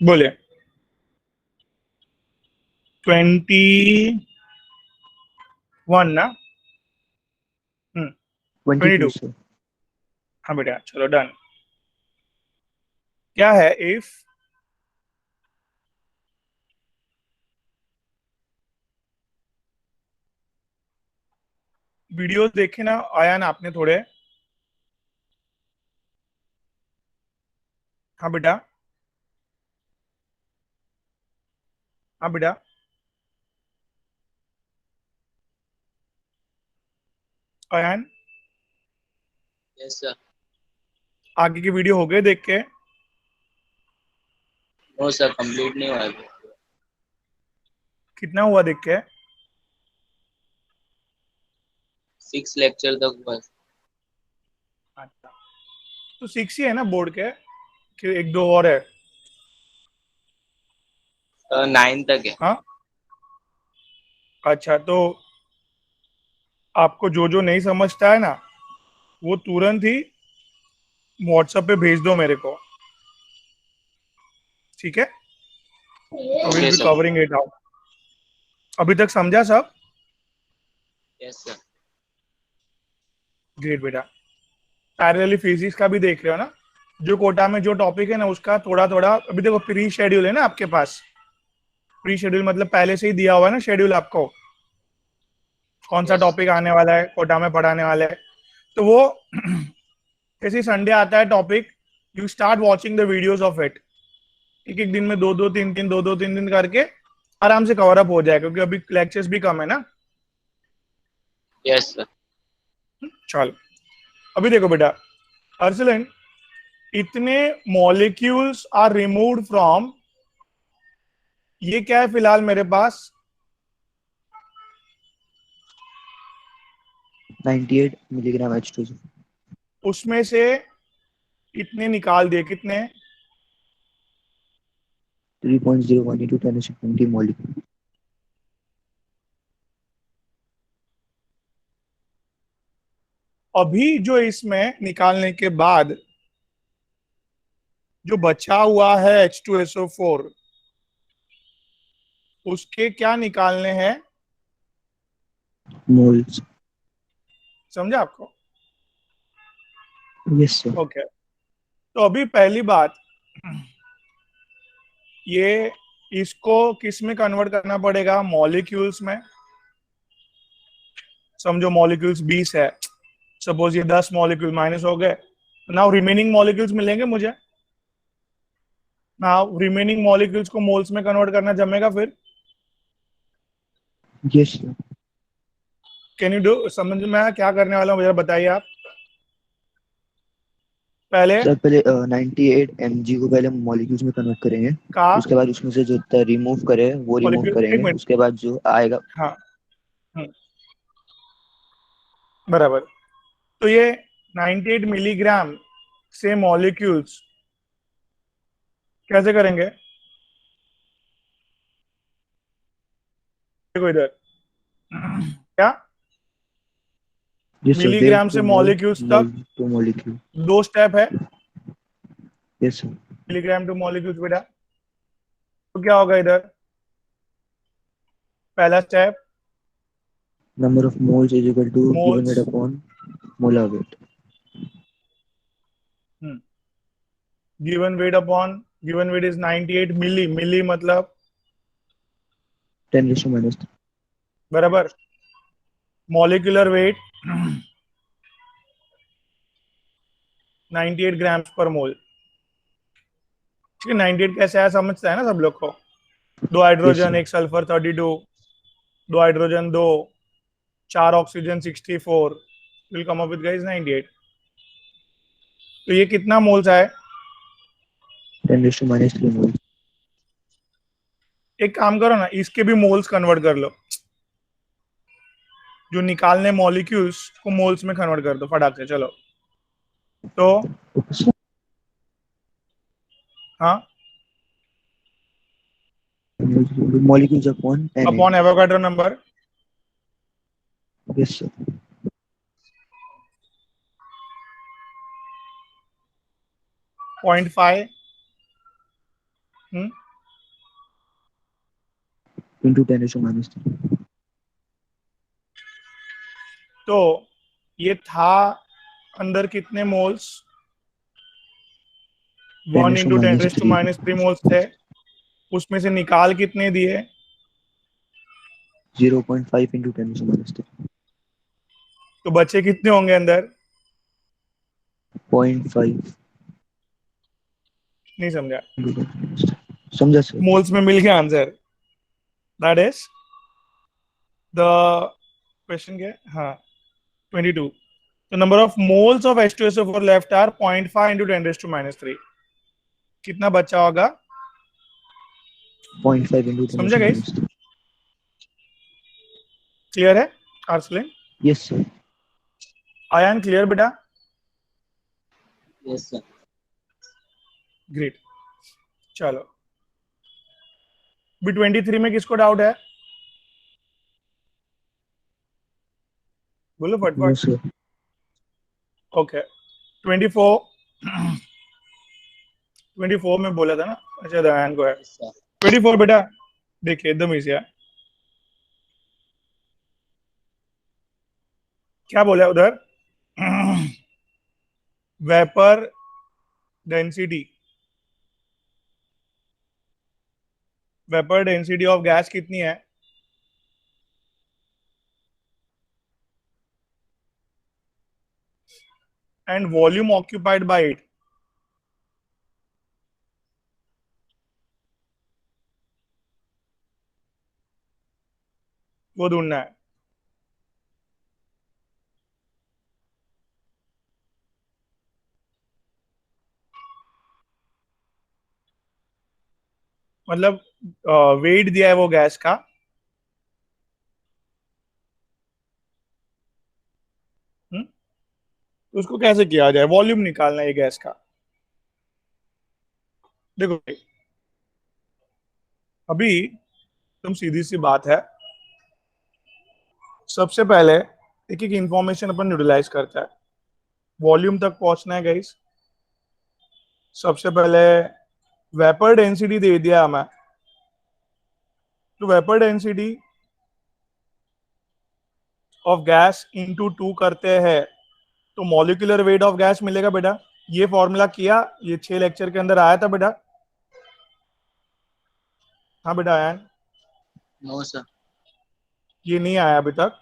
बोले 21 ना। 22 22। से। हाँ बेटा चलो डन। क्या है इफ वीडियोस देखे ना आया ना आपने थोड़े। हाँ बेटा। हाँ बेटा। Ayaan yes sir. आगे की वीडियो हो गए देख के। नो सर, कंप्लीट नहीं हुआ अभी। कितना हुआ देख के। 6 लेक्चर तक बस। अच्छा तो 6 ही है ना बोर्ड के कि एक दो और है। 9 तक है। हाँ अच्छा तो आपको जो जो नहीं समझता है ना वो तुरंत ही व्हाट्सएप पे भेज दो मेरे को। ठीक है तो will okay be sir. Covering it out. अभी तक समझा सब। Yes sir. ग्रेट बेटा। पैरेलली फिजिक्स का भी देख रहे हो ना। जो कोटा में जो टॉपिक है ना उसका थोड़ा थोड़ा अभी देखो प्री शेड्यूल है ना आपके पास। प्री शेड्यूल मतलब पहले से ही दिया हुआ है ना शेड्यूल आपको कौन सा यस। टॉपिक आने वाला है कोटा में पढ़ाने वाले है। तो वो जैसे संडे आता है topic you start watching the videos of it. एक एक दिन में दो दो तीन तीन दो दो तीन दिन करके आराम से कवर अप हो जाएगा क्योंकि अभी लेक्चर्स भी कम है ना। Yes sir. चलो अभी देखो बेटा अर्सलन इतने मॉलिक्यूल्स आर रिमूव्ड फ्रॉम ये क्या है फिलहाल मेरे पास 98 मिलीग्राम H2 से। उसमें से इतने निकाल दिए कितने 3.01 into 10⁻20 molecule। अभी जो इसमें निकालने के बाद जो बचा हुआ है H2SO4 उसके क्या निकालने हैं मोल्स। समझा आपको। Yes sir. ओके तो अभी पहली बात ये इसको किस में कन्वर्ट करना पड़ेगा मॉलिक्यूल्स में। समझो मॉलिक्यूल्स 20 है सपोज ये 10 मॉलिक्यूल माइनस हो गए नाउ रिमेनिंग मॉलिक्यूल्स मिलेंगे मुझे। नाउ रिमेनिंग मॉलिक्यूल्स को मोल्स में कन्वर्ट करना जमेगा फिर। Yes sir. Can you do समझ में आया क्या करने वाला हूँ जरा बताइए आप। पहले सर पहले 98 mg को पहले मॉलिक्यूल्स में कन्वर्ट करेंगे। का उसके बाद उसमें से जो रिमूव करे वो रिमूव मॉलिक्यूल एक करेंगे। मिनट। उसके बाद जो आएगा। हाँ बराबर। तो ये 98 मिलीग्राम से मॉलिक्यूल्स कैसे करेंगे देखो इधर क्या yes sir, wave milligram to से मोल, मॉलिक्यूल्स मोल तक टू मॉलिक्यूल। दो स्टेप है yes sir. Milligram to molecules बेटा। तो क्या होगा इधर पहला step number of moles is equal to given moles weight upon molar weight. Given weight upon given weight is 98 milli milli मतलब 10⁻⁻3। बराबर मॉलिक्यूलर वेट 98 ग्राम्स पर मोल। ठीक है 98 कैसे आया समझता है ना सब लोग को। दो यस हाइड्रोजन सर। एक सल्फर 32 दो हाइड्रोजन दो चार oxygen 64 will come up with guys 98। तो ये कितना मोल्स आए 10⁻³ मोल। एक काम करो ना इसके भी मोल्स कन्वर्ट कर लो जो निकालने मॉलिक्यूल्स को मोल्स में कन्वर्ट कर दो फटाक से चलो। तो हाँ molecules upon Na। Upon Avogadro number yes sir. 0.5 into 10 raised to minus 3. तो ये था अंदर कितने मोल्स? 10 1 raised to इंटू 10 minus raise to 3. Minus 3 moles थे, उसमें से निकाल कितने दिए? 0.5 into 10 raised to minus 3. तो बचे कितने होंगे अंदर? 0.5 नहीं समझा। into 10 raised to minus 3. समझा सर? मोल्स में मिल गया answer, that is the question क्या है? हाँ 22। The number of moles of H2SO4 left are 0.5 into 10 raised to minus 3. कितना बचा होगा? 0.5 into 10 raised समझा to गाइस? minus 3. क्लियर है आर्सलिन? Yes sir. आयान क्लियर बेटा? Yes, sir. ग्रेट। चलो बी 23 में किसको डाउट है? बोलो No फटफट। sir. ओके 24 24 में बोला था ना? अच्छा दयान को है। Yes, sir. 24 बेटा देखिए एकदम इजी है। क्या बोला उधर? Vapour density, vapour density of gas कितनी है? And volume occupied by it, वो ढूंढना है। मतलब वेट दिया है वो गैस का, तो उसको कैसे किया जाए? वॉल्यूम निकालना है गैस का। देखो अभी तुम सीधी सी बात है, सबसे पहले एक एक इंफॉर्मेशन अपन यूटिलाइज करता है। वॉल्यूम तक पहुंचना है गाइस। सबसे पहले वेपर डेंसिटी दे दिया हमें, तो vapour density of gas into 2 करते हैं तो मॉलिक्यूलर वेट ऑफ गैस मिलेगा बेटा। ये फॉर्मूला किया, ये 6 लेक्चर के अंदर आया था बेटा। हाँ बेटा आया? No, sir. ये नहीं आया अभी तक?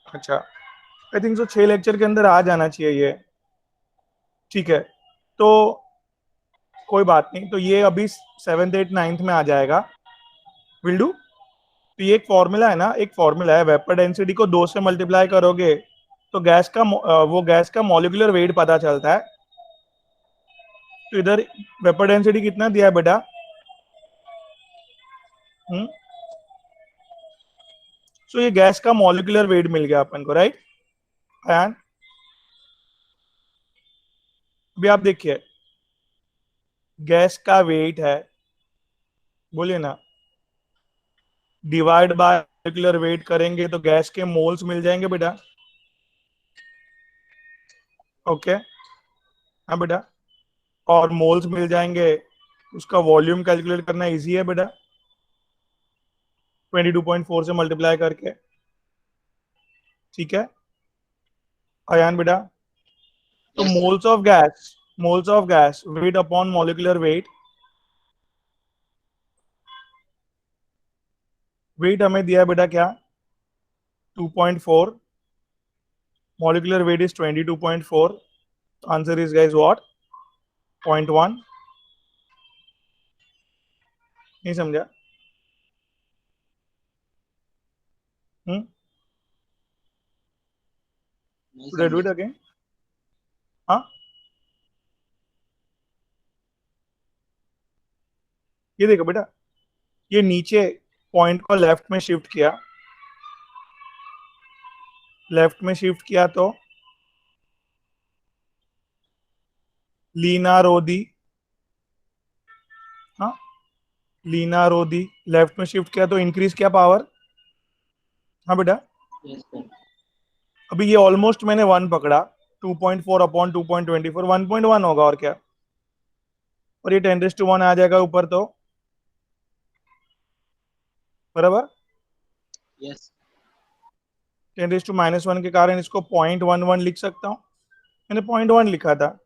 अच्छा आई थिंक सो 6 लेक्चर के अंदर आ जाना चाहिए ये। ठीक है तो कोई बात नहीं, तो ये अभी 7th 8th 9th में आ जाएगा। Will do. तो ये एक फॉर्मूला है ना, एक फॉर्मूला है, वेपर डेंसिटी को 2 से मल्टीप्लाई करोगे तो गैस का वो गैस का मॉलिक्यूलर वेट पता चलता है। तो इधर वेपर डेंसिटी कितना दिया है बेटा? सो ये गैस का मॉलिक्यूलर वेट मिल गया अपन को, राइट आयान? अभी आप देखिए गैस का वेट है, बोलिए ना, डिवाइड बाय मॉलिक्यूलर वेट करेंगे तो गैस के मोल्स मिल जाएंगे बेटा। ओके हाँ बेटा, और मोल्स मिल जाएंगे, उसका वॉल्यूम कैलकुलेट करना इजी है बेटा, 22.4 से मल्टीप्लाई करके। ठीक है अयान बेटा? तो Yes, sir. Moles of gas weight upon molecular weight, weight हमें दिया है बेटा क्या? 2.4, molecular weight is 22.4, answer is guys what? 0.1। नहीं समझा? हम्म नहीं Should I do it समझा। again? हाँ ये देखो बेटा, ये नीचे पॉइंट को लेफ्ट में शिफ्ट किया, लेफ्ट में शिफ्ट किया तो लीना रोदी, हाँ लीना रोदी, लेफ्ट में शिफ्ट किया तो इंक्रीज किया पावर। हाँ बेटा Yes, sir. अभी ये ऑलमोस्ट मैंने 1 पकड़ा, 2.4 अपॉन 2.24 1.1 होगा और क्या, और ये 10 to 1 आ जाएगा ऊपर तो बराबर। Yes. 10⁻⁻1 के कारण इसको 0.11 लिख सकता हूँ, मैंने 0.1 लिखा था,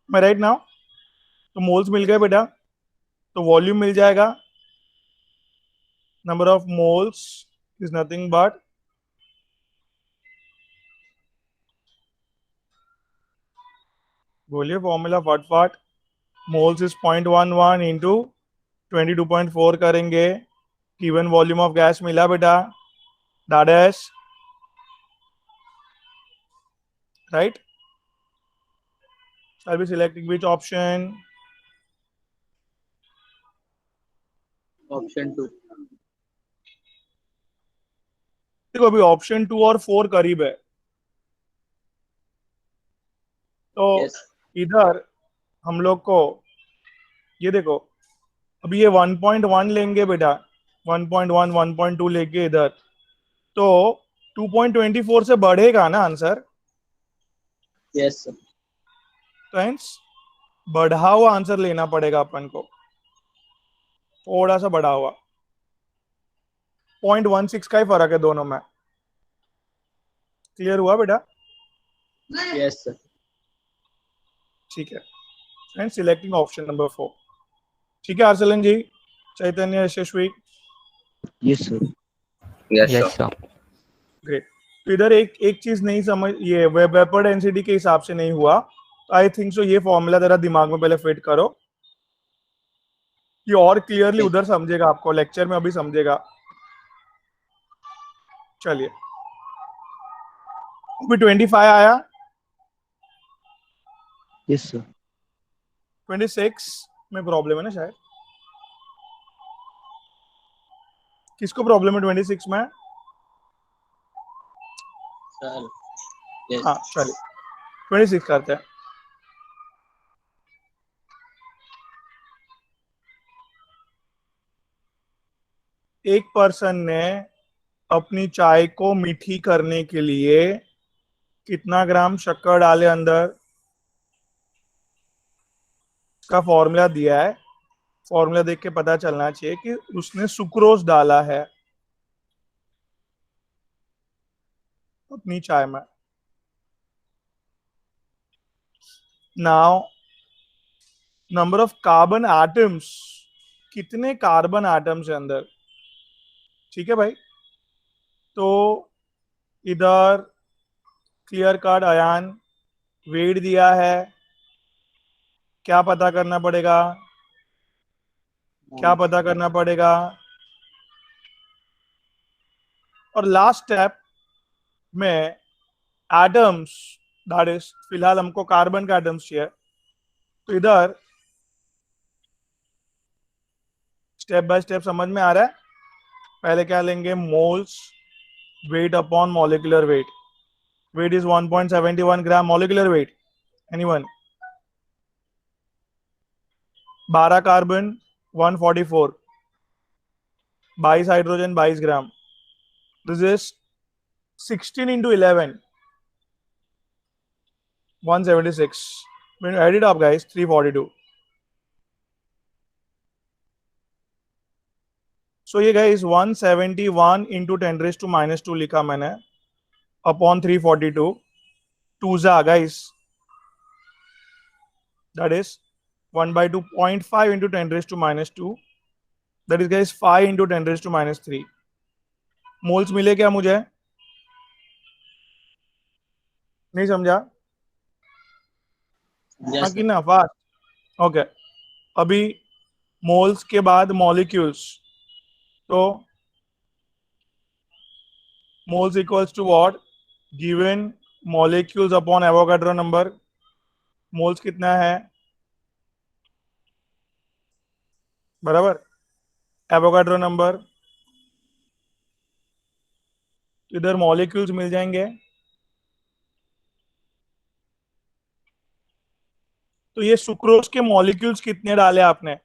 मैं राइट नाउ। तो मोल्स मिल गए बेटा, तो वॉल्यूम मिल जाएगा। Number of moles is nothing but बोलिए फॉर्मूला फटफट। मोल्स इज 0.11 इंटू 22.4 करेंगे, गिवन वॉल्यूम ऑफ गैस मिला बेटा, that is right. I'll be selecting which option? Option 2. देखो अभी ऑप्शन 2 और 4 करीब है, तो Yes. इधर हम लोग को ये देखो, अभी ये 1.1 लेंगे बेटा, 1.1 1.2 लेके इधर, तो 2.24 से बढ़ेगा ना आंसर। Yes, sir. तो hence बढ़ा हुआ आंसर लेना पड़ेगा अपन को, थोड़ा सा बढ़ा हुआ। 0.16 का ही फर्क है दोनों में। क्लियर हुआ बेटा? Yes, sir. ठीक है, एंड सिलेक्टिंग ऑप्शन नंबर 4। ठीक है Arsalan ji, Chaitanya, Yashasvi, yes sir. Yes, yes sir. Sir. Great. तो इधर एक चीज नहीं समझ, ये वेपर डेंसिटी के हिसाब से नहीं हुआ, आई थिंक सो ये फॉर्मूला जरा दिमाग में पहले फिट करो, ये और क्लियरली उधर समझेगा, आपको लेक्चर में अभी समझेगा। चलिए अभी 25 आया, यस सर। 26 में प्रॉब्लम है ना शायद, किसको प्रॉब्लम है 26 में? Sir. Yes. हाँ चलिए 26 करते हैं। एक पर्सन ने अपनी चाय को मीठी करने के लिए कितना ग्राम शक्कर डाले अंदर, का फॉर्मूला दिया है। फॉर्मूला देख के पता चलना चाहिए कि उसने सुक्रोज डाला है अपनी चाय में। Now number of carbon atoms, कितने कार्बन एटम्स है अंदर, ठीक है भाई। तो इधर क्लियर कट अयान वेट दिया है, क्या पता करना पड़ेगा, क्या पता करना पड़ेगा, और लास्ट स्टेप में एटम्स, दैट इज फिलहाल हमको कार्बन का एटम्स चाहिए, तो इधर स्टेप बाय स्टेप समझ में आ रहा है। पहले क्या लेंगे, moles weight upon molecular weight, weight is 1.71 gram, molecular weight anyone, 12 carbon 144, 22 hydrogen 22 gram, this is 16 into 11 176, when you add it up guys 342। सो ये गाइस 171 into 10⁻⁻² लिखा मैंने अपॉन 342, 2 जा guys, that is 1/2, 0.5 into 10⁻², that is guys 5 into 10⁻³ moles मिले क्या मुझे, नहीं समझा? Yes, हाँ sir. कि ना, फास्ट। ओके, अभी मोल्स के बाद मॉलिक्यूल्स, तो moles equals to what, given molecules upon Avogadro number. Moles कितना है बराबर एवोगाड्रो नंबर, इधर मॉलिक्यूल्स मिल जाएंगे। तो ये सुक्रोज के मॉलिक्यूल्स कितने डाले आपने,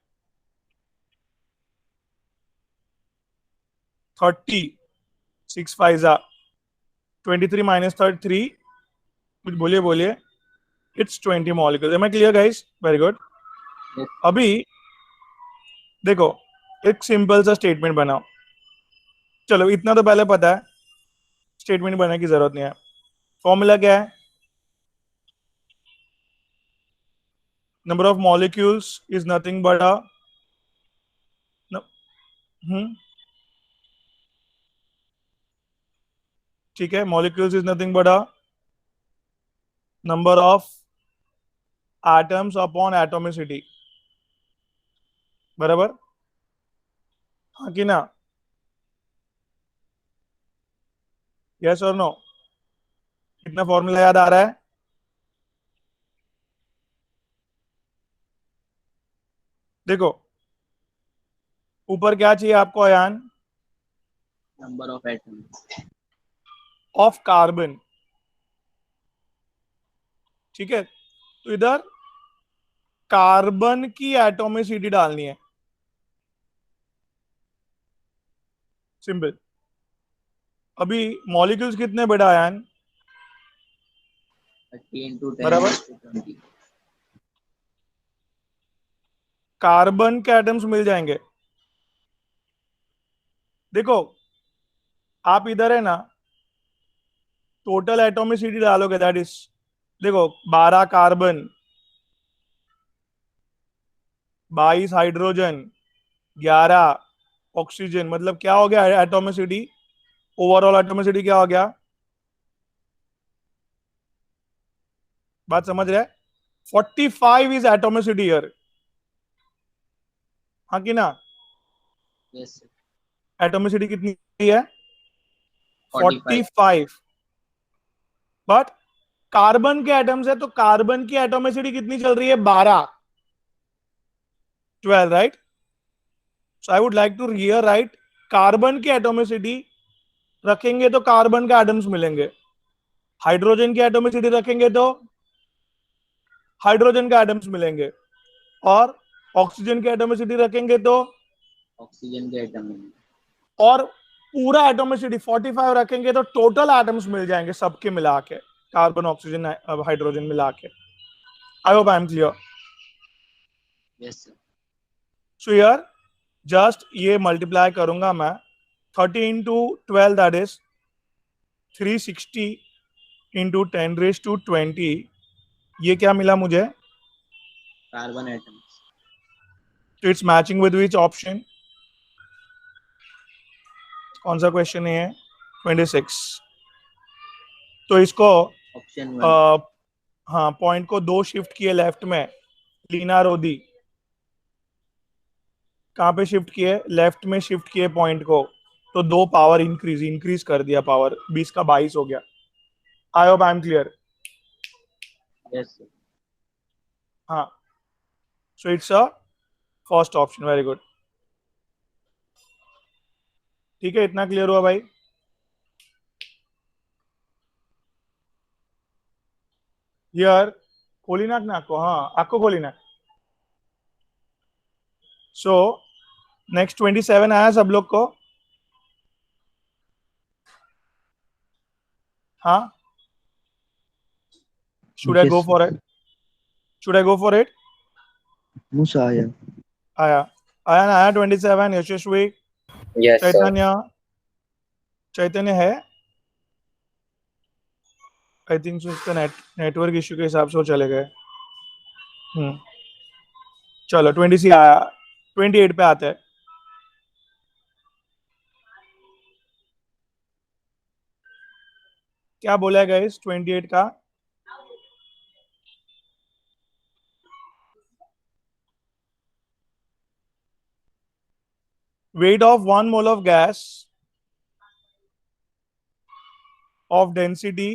30, 6 5 23 माइनस 3, कुछ बोलिए बोलिए, it's 20 molecules. Am I clear guys? Very good. Yes. अभी देखो एक सिंपल सा स्टेटमेंट बनाओ, चलो इतना तो पहले पता है, स्टेटमेंट बनाने की जरूरत नहीं है। फॉर्मूला क्या है? Number of molecules is nothing but a ठीक है, molecules is nothing but a number of atoms upon atomicity, बराबर? हाँ कि ना? यस और नो? कितना फॉर्मूला याद आ रहा है? देखो ऊपर क्या चाहिए आपको Ayaan? Number of atoms. Of carbon, ठीक है, तो इधर कार्बन की एटोमिसिटी डालनी है, सिंपल। अभी मॉलिक्यूल्स कितने बेटा अयान? 30 into 10 बराबर, raised to 20. कार्बन के एटम्स मिल जाएंगे। देखो आप इधर है ना, टोटल एटोमिसिटी डालोगे दैट इज, देखो 12 कार्बन, 22 हाइड्रोजन, 11 ऑक्सीजन, मतलब क्या हो गया एटोमिसिटी? ओवरऑल एटोमिसिटी क्या हो गया? बात समझ रहे? 45 इज एटोमिसिटी ईयर, हाँ कि ना? Yes, sir. एटोमिसिटी कितनी है? 45. 45। बट कार्बन के एटम्स है तो कार्बन की एटोमिसिटी कितनी चल रही है? 12, 12, right? So I would like to rear right, carbon की एटोमिसिटी रखेंगे तो कार्बन के एटम्स मिलेंगे, हाइड्रोजन की एटोमिसिटी रखेंगे तो हाइड्रोजन के एटम्स मिलेंगे, और ऑक्सीजन की एटोमिसिटी रखेंगे तो, Oxygen के atom. और पूरा एटोमिसिटी 45 रखेंगे तो टोटल एटम्स मिल जाएंगे सबके मिला के, कार्बन ऑक्सीजन हाइड्रोजन मिला के। I hope I am clear. Yes, sir. सो यार जस्ट ये मल्टीप्लाई करूंगा मैं, 30 इंटू 12 दैट इज 360 इंटू 10⁻²0। ये क्या मिला मुझे? Carbon atoms. तो it's matching with which option? कौन सा क्वेश्चन है? 26। तो इसको Option 1. आ, हाँ, पॉइंट को 2 शिफ्ट किए लेफ्ट में, लीना रोदी कहाँ पे शिफ्ट किए? लेफ्ट में शिफ्ट किए पॉइंट को, तो 2 पावर इंक्रीज इंक्रीज कर दिया, पावर 20 का 22 हो गया। I hope I am clear. Yes, sir. हाँ, so it's a first option, very good. ठीक है, इतना क्लियर हुआ भाई? यार खोली ना अपने आपको, हाँ आपको खोली ना। सो नेक्स्ट 27 आया सब लोग को? हाँ, should I go Yes, for it? Should I go for it? Musa आया। आया, आया ना, आया 27। यशस्वी, Yes, sir. चैतन्य, चैतन्य है? आई थिंक सो उसका नेटवर्क इश्यू के हिसाब से वो चले गए। चलो 20 आया, 28 पे आते हैं। क्या बोला है गाइस 28 का? Weight of 1 mole of gas off density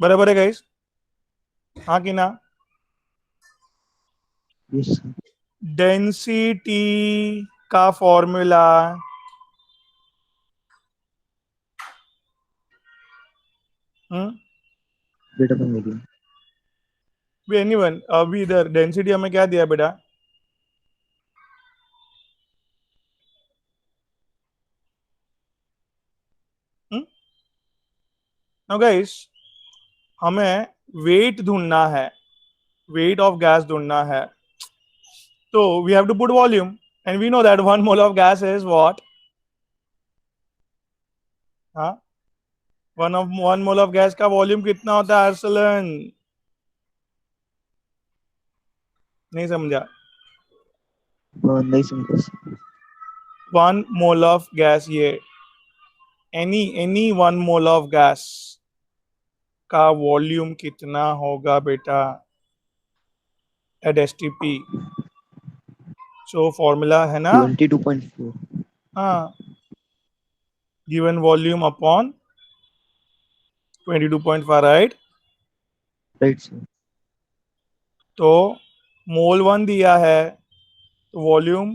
बराबर है गाइस, हाँ कि ना? Yes, sir. डेंसिटी का फॉर्मूला बेटा बन गया। एनीवन, अभी इधर डेंसिटी हमें क्या दिया बेटा? नाउ गाइस हमें वेट ढूंढना है, वेट ऑफ गैस ढूंढना है, तो we have to put volume and we know that 1 mole of gas is what, हाँ, 1 मोल ऑफ गैस का वॉल्यूम कितना होता है अर्सलन? नहीं समझा? नहीं समझा सर। 1 मोल ऑफ गैस, ये एनी 1 मोल ऑफ गैस का वॉल्यूम कितना होगा बेटा एट एसटीपी? सो फॉर्मूला है ना, 22.4। हाँ, given volume upon 22.5, right? Right sir. तो मोल 1 दिया है, तो volume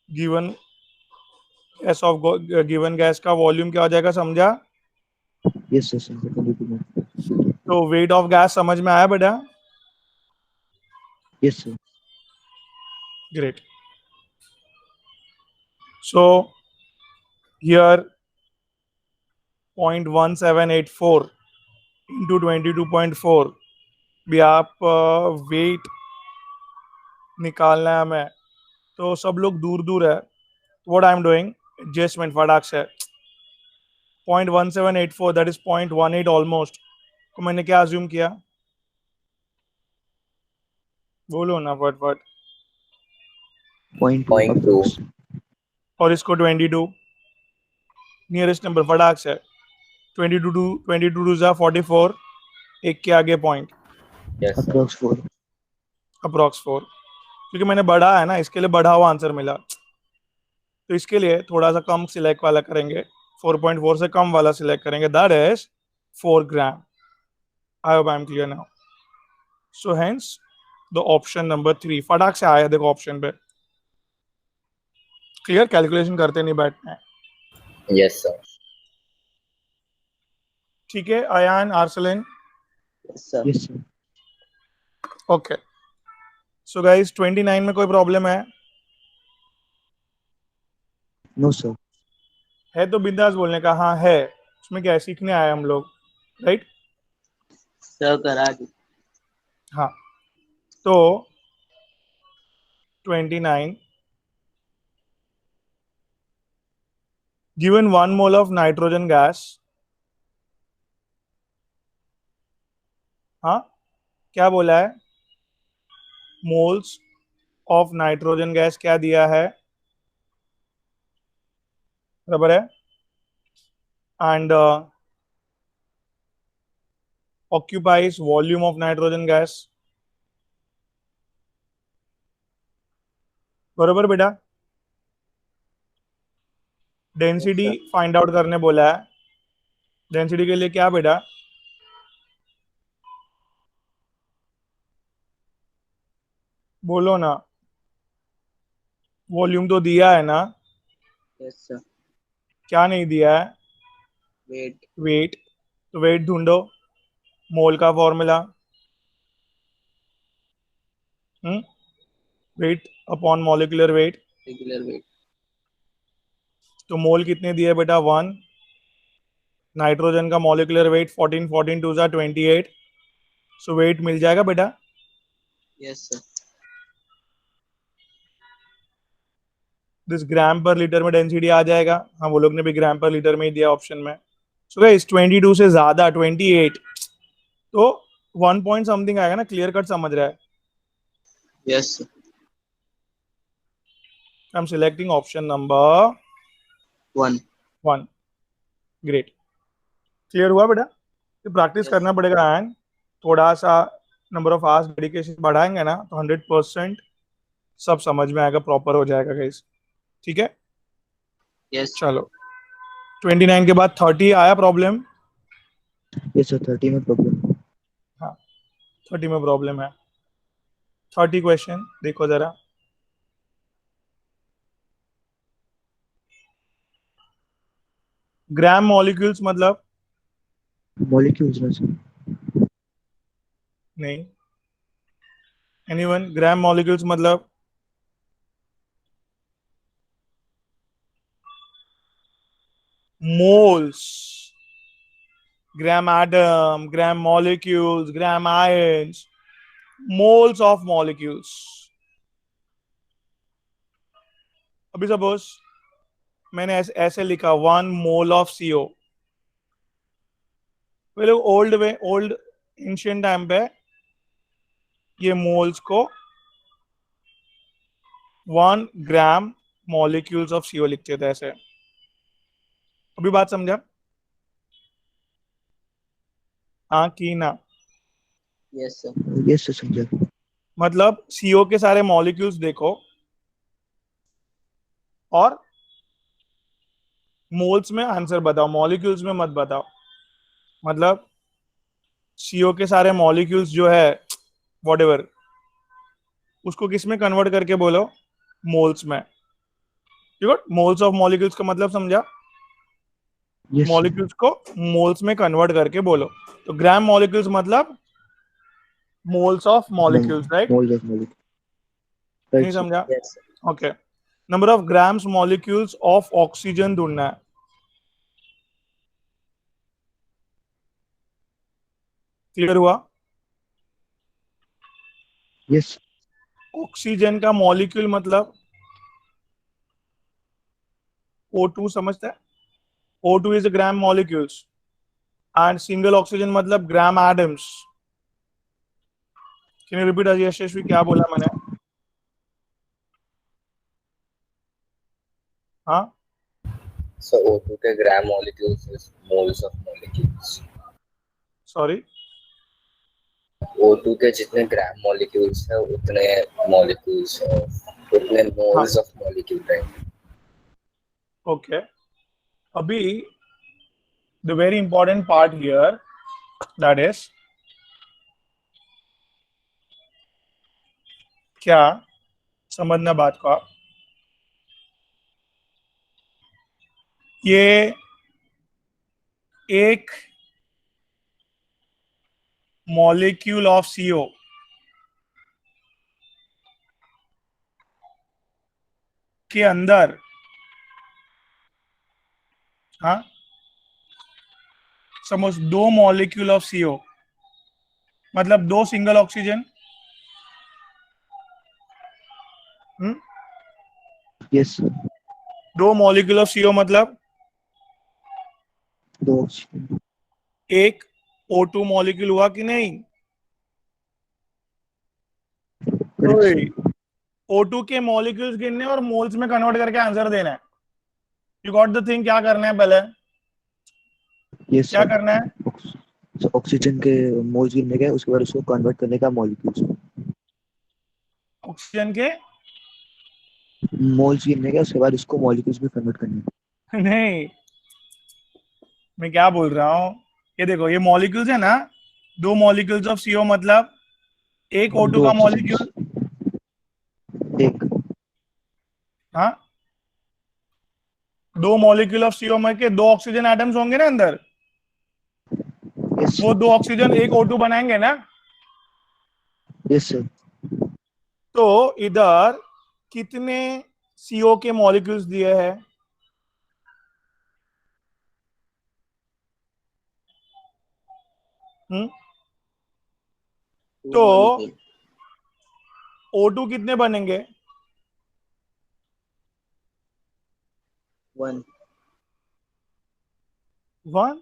given gas off given gas का वॉल्यूम क्या हो जाएगा, समझा? Yes sir, sir 22.4। तो वेट ऑफ गैस समझ में आया बेटा? Yes sir. Great. So here 0.1784 into 22.4 भी आप वेट निकालना है हमें, तो सब लोग दूर दूर है, what I am doing adjustment फटाक से 0.1784 दैट इज 0.18 ऑलमोस्ट को मैंने क्या अज्यूम किया, बोलो ना फट, 0.2 0.2 अप्रोक्स। और इसको 22 नियरेस्ट नंबर फटाक से 22 जा 44, एक के आगे point, yes sir approx 4। Approx 4, क्योंकि मैंने बढ़ा है ना इसके लिए बढ़ा हुआ आंसर मिला, तो इसके लिए थोड़ा सा कम सिलेक्ट वाला करेंगे, 4.4 से कम वाला सिलेक्ट करेंगे, that is 4 gram. I hope I am clear now. So hence the option number 3 फटाक से आया, देखो ऑप्शन पे क्लियर, कैलकुलेशन करते नहीं बैठना है, यस सर ठीक है Ayaan Arsalan? Yes sir. Yes sir. Okay, so guys 29 में कोई प्रॉब्लम नो सर। है तो बिंदास बोलने का, हाँ है, उसमें क्या है, सीखने आए हम लोग, राइट? सर करा दी। हाँ, तो 29 given 1 mole of nitrogen gas, हाँ क्या बोला है, मोल्स ऑफ नाइट्रोजन गैस क्या दिया है, बराबर है, and occupies volume of nitrogen gas, बराबर बेटा? Yes density sir. Find out करने बोला है, डेंसिटी के लिए क्या बेटा, बोलो ना, वॉल्यूम तो दिया है ना, यस सर। क्या नहीं दिया है, वेट। वेट, तो वेट ढूंढो, मोल का formula, weight upon molecular weight, regular weight. तो मोल कितने दिए बेटा 1, नाइट्रोजन का मॉलिक्यूलर वेट 14, 14 टू जा 28, सो वेट मिल जाएगा बेटा, यस सर। दिस ग्राम पर लीटर में डेंसिटी आ जाएगा, हाँ वो लोग ने भी ग्राम पर लीटर में ही दिया ऑप्शन में, सो गाइस 22 से ज्यादा 28, तो 1 पॉइंट समथिंग आएगा ना, क्लियर कट समझ रहा है? Yes sir. I am selecting option number 1। 1, great, clear हुआ बेटा? तो प्रैक्टिस यस। करना पड़ेगा एंड थोड़ा सा नंबर ऑफ आवर्स डेडिकेशन बढ़ाएंगे ना, तो 100% सब समझ में आएगा, प्रॉपर हो जाएगा गाइस, ठीक है? यस। चलो 29 के बाद 30 आया प्रॉब्लम, यस सर 30 में प्रॉब्लम। हाँ 30 में प्रॉब्लम है, 30 क्वेश्चन देखो जरा, ग्राम मॉलिक्यूल्स मतलब, मॉलिक्यूल्स ना सर। नहीं, एनीवन, ग्राम मॉलिक्यूल्स मतलब moles, gram atom, gram molecules, gram ions, moles of molecules. अभी सपोज मैंने ऐसे लिखा 1 mole ऑफ CO. वे लोग ओल्ड एंशियंट टाइम पे ये मोल्स को 1 ग्राम मॉलिक्यूल्स ऑफ CO लिखते थे ऐसे. अभी बात समझा? हाँ की ना? Yes, sir. यस सर समझा. मतलब CO के सारे मॉलिक्यूल्स देखो और मोल्स में आंसर बताओ, मॉलिक्यूल्स में मत बताओ. मतलब CO के सारे मॉलिक्यूल्स जो है व्हाटएवर, उसको किस में कन्वर्ट करके बोलो? मोल्स में. You got? Moles of molecules का मतलब समझा? Yes sir. मॉलिक्यूल्स को मोल्स में कन्वर्ट करके बोलो. तो ग्राम मॉलिक्यूल्स मतलब moles of molecules, right? Moles of molecule. नहीं राइट सर. समझा? Yes, sir. Okay. Number of grams molecules of oxygen ढूंढना है. क्लियर हुआ? यस. ऑक्सीजन का मॉलिक्यूल मतलब O2, समझता है? O2 is a gram molecules and single oxygen मतलब ग्राम एटम्स. कैन यू रिपीट यशस्वी क्या बोला मैंने? हाँ, So O2 के gram molecules is moles of molecules. Sorry. O2 के जितने ग्राम molecules है उतने molecules उतने हाँ, moles of molecule है. ओके. अभी the very important part here, that is क्या समझना बात को आप. ये एक मॉलिक्यूल ऑफ CO के अंदर, हाँ, सपोज 2 मॉलिक्यूल ऑफ CO मतलब 2 single oxygen. Yes sir. 2 molecule of CO मतलब 2 ऑक्सीजन. एक O2 मॉलिक्यूल हुआ कि नहीं? Correct sir. O2 के मॉलिक्यूल्स गिनने और मोल्स में कन्वर्ट करके आंसर देना है. You got the thing? क्या करना है पहले? यस क्या सर. करना है? ऑक्सीजन के मोल्स गिनने के उसके बाद उसको कन्वर्ट करने का मॉलिक्यूल्स में. ऑक्सीजन के मोल्स गिनने के उसके बाद उसको मॉलिक्यूल्स में कन्वर्ट करने का. नहीं, मैं क्या बोल रहा हूँ, ये देखो ये मॉलिक्यूल्स है ना, 2 मॉलिक्यूल्स ऑफ CO मतलब एक O2 2 का ऑक्सीजन. मॉलिक्यूल. एक. हाँ, 2 मॉलिक्यूल ऑफ CO में के 2 ऑक्सीजन एटम्स होंगे ना अंदर. यस. वो 2 ऑक्सीजन एक O2 बनाएंगे ना. Yes sir. तो इधर कितने CO के मॉलिक्यूल्स दिए हैं? हम्म. Two तो molecule. O2 कितने बनेंगे? 1. 1.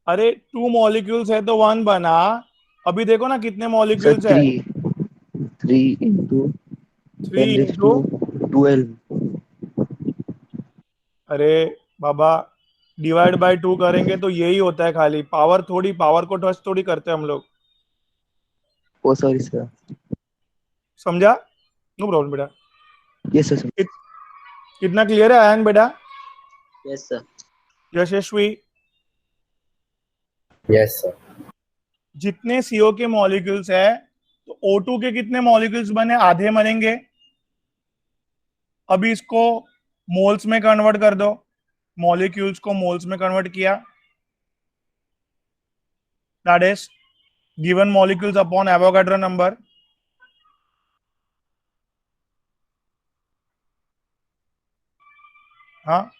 अरे 2 मॉलिक्यूल्स है तो 1 बना. अभी देखो ना कितने सर मॉलिक्यूल्स है. 3 इंटू 3 10 रेज इंटू, टू 12. अरे बाबा, डिवाइड बाय 2 करेंगे तो यही होता है खाली. पावर थोड़ी, पावर को ट्रस्ट थोड़ी करते हैं हम लोग. ओ सॉरी सर. समझा? नो प्रॉब्लम बेटा. Yes sir. कित- कितना क्लियर है आयन बेटा? Yes, sir. यशस्वी, Yes sir. जितने CO के मॉलिक्यूल्स है तो O2 के कितने मॉलिक्यूल्स बने? आधे बनेंगे. अभी इसको मोल्स में कन्वर्ट कर दो. मॉलिक्यूल्स को मोल्स में कन्वर्ट किया, that is given molecules upon Avogadro number. हाँ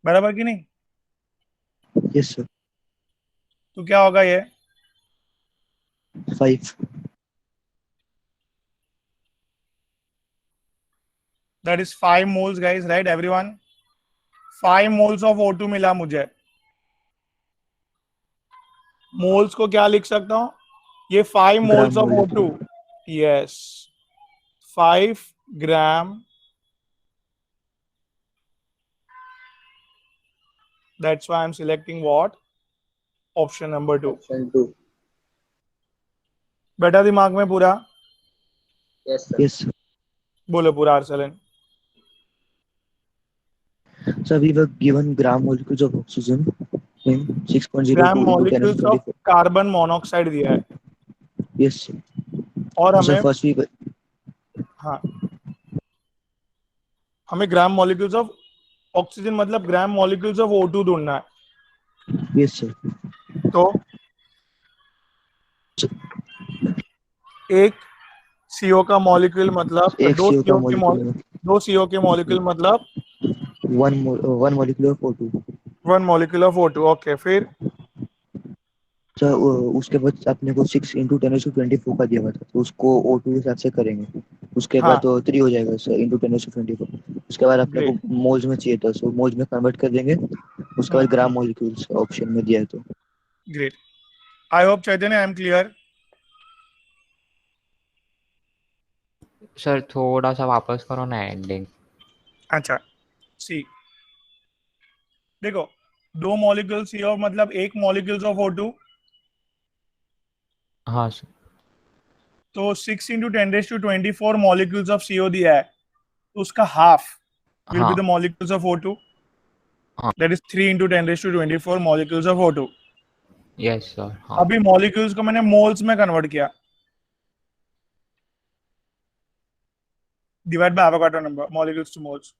बराबर कि नहीं? Yes sir. तो क्या होगा ये? 5। That is 5 moles guys, right everyone? 5 moles of O2 मिला मुझे। मोल्स को क्या लिख सकता हूं? ये 5 gram moles of O2। Molecule. Yes, 5 gram. That's why I'm selecting what? Option number 2. Option 2. बेटा दिमाग में पूरा? Yes, sir. Yes sir. बोलो पूरा आर्सेलन। So we were given gram molecules of oxygen in 6.02 gram into 10 raised molecules to of 24. Carbon monoxide दिया है Yes sir. और So हमें, first we हाँ, हमें ग्राम मॉलिक्यूल्स ऑफ ऑक्सीजन मतलब ग्राम मॉलिक्यूल्स ऑफ O2 ढूंढना है। yes sir. तो So एक CO का मॉलिक्यूल मतलब एक दो CO का CO के molecule में दो CO के मॉलिक्यूल मतलब one molecule of O2. 1 molecule of O2। Okay, फिर तो उसके बाद अपने को 6 into 10 raised to 24 का दिया हुआ था, तो उसको O2 के हिसाब से करेंगे। उसके बाद हाँ, तो 3 हो जाएगा सर into 10 raised to 24। उसके बाद अपने को ग्रेट, मोल्स में चाहिए था, सो मोल्स में कन्वर्ट कर देंगे। उसके बाद ग्राम मॉलिक्यूल्स ऑप्शन में दिया है तो। Great. I hope Chaitanya I am clear. Sir थोड़ा सा वापस करो ना एंडिंग। अच्छा, सी देखो, दो मॉलिक्यूल CO मतलब एक मॉलिक्यूल्स ऑफ O2। हाँ सर। तो 6 into 10 raised to 24 molecules of CO दिया है, तो उसका हाफ विल बी हाँ द मॉलिक्यूल्स ऑफ O2। हाँ that is 3 into 10 raised to 24 molecules of O2। Yes sir. हाँ अभी मॉलिक्यूल्स को मैंने मोल्स में कन्वर्ट किया, divide by Avogadro number, molecules two moles.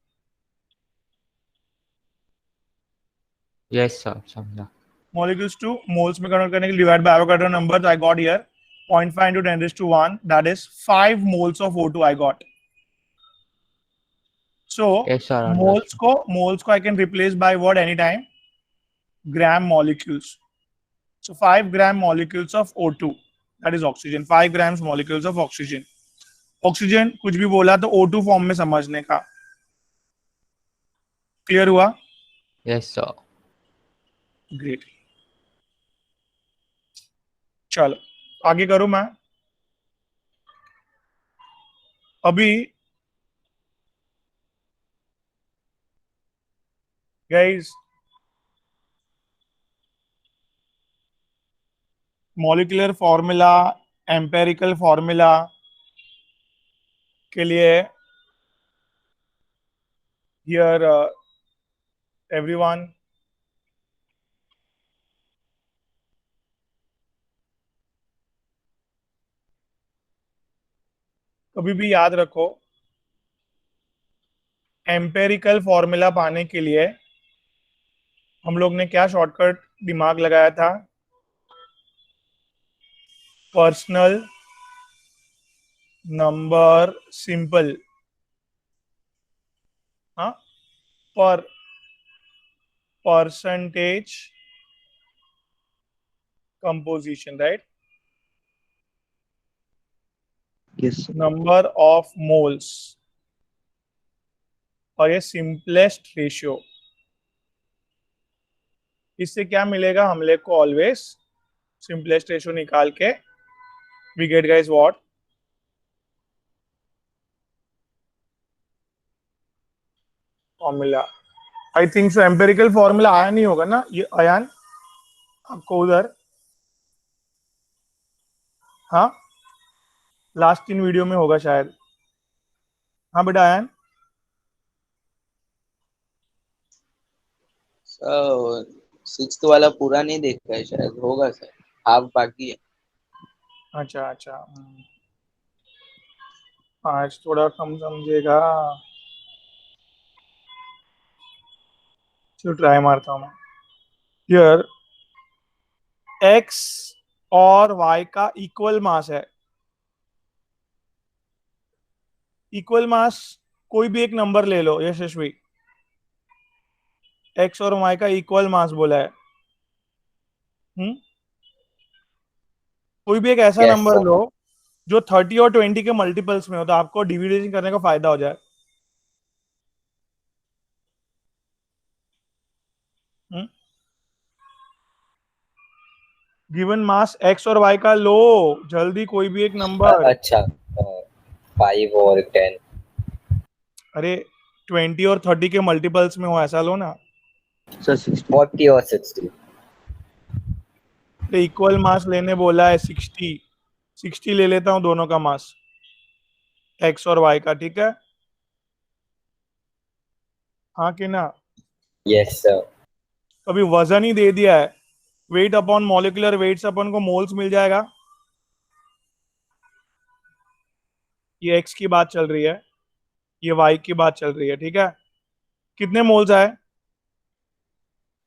Yes sir, समझा। मॉलिक्यूल्स टू मोल्स में कन्वर्ट करने के लिए divide by Avogadro number I got here 0.5 into 10 raised to 1, that is 5 moles of O2 I got. So yes sir, moles understood. को I can replace by what anytime? Gram molecules. So 5 gram molecules of O2, that is oxygen, 5 grams molecules of oxygen. Oxygen कुछ भी बोला तो O2 form में समझने का। Clear हुआ? Yes sir. Great, चलो आगे करूं मैं। अभी guys, molecular formula, empirical formula के लिए हियर एवरीवन, कभी भी याद रखो, एम्पेरिकल फॉर्मूला पाने के लिए हम लोग ने क्या शॉर्टकट दिमाग लगाया था? पर्सनल नंबर सिंपल, हाँ, पर percentage composition, right? Yes sir. Number of moles और ये सिंपलेस्ट रेशियो। इससे क्या मिलेगा हम लोग को? ऑलवेज सिंपलेस्ट रेशियो निकाल के we get guys what? Formula. I think so empirical formula आया नहीं होगा ना ये अयान आपको उधर? हाँ, लास्ट 3 वीडियो में होगा शायद। हाँ बेटा अयान। सर 6th वाला पूरा नहीं देखा है, शायद होगा सर, हाफ बाकी है। अच्छा अच्छा, आज थोड़ा कम समझेगा, चलो ट्राई मारता हूँ मैं। हियर एक्स और वाई का इक्वल मास है। इक्वल मास कोई भी एक नंबर ले लो यशस्वी, एक्स और वाई का इक्वल मास बोला है। कोई भी एक ऐसा Yes, नंबर sir. लो जो 30 और 20 के मल्टीपल्स में हो, तो आपको डिविडेशन करने का फायदा हो जाए। गिवन मास एक्स और वाई का लो, जल्दी कोई भी एक नंबर। अच्छा, 5 और 10. अरे 20 और 30 के मल्टीपल्स में हो ऐसा लो ना। सर 60। 40 और 60. तो इक्वल मास लेने बोला है 60, 60 ले लेता हूं दोनों का मास, एक्स और वाई का, ठीक है? हाँ कि ना? Yes, sir. अभी वजन ही दे दिया है, वेट अपॉन मॉलिक्यूलर वेट्स अपन को मोल्स मिल जाएगा। ये एक्स की बात चल रही है, ये वाई की बात चल रही है, ठीक है? कितने मोल्स आए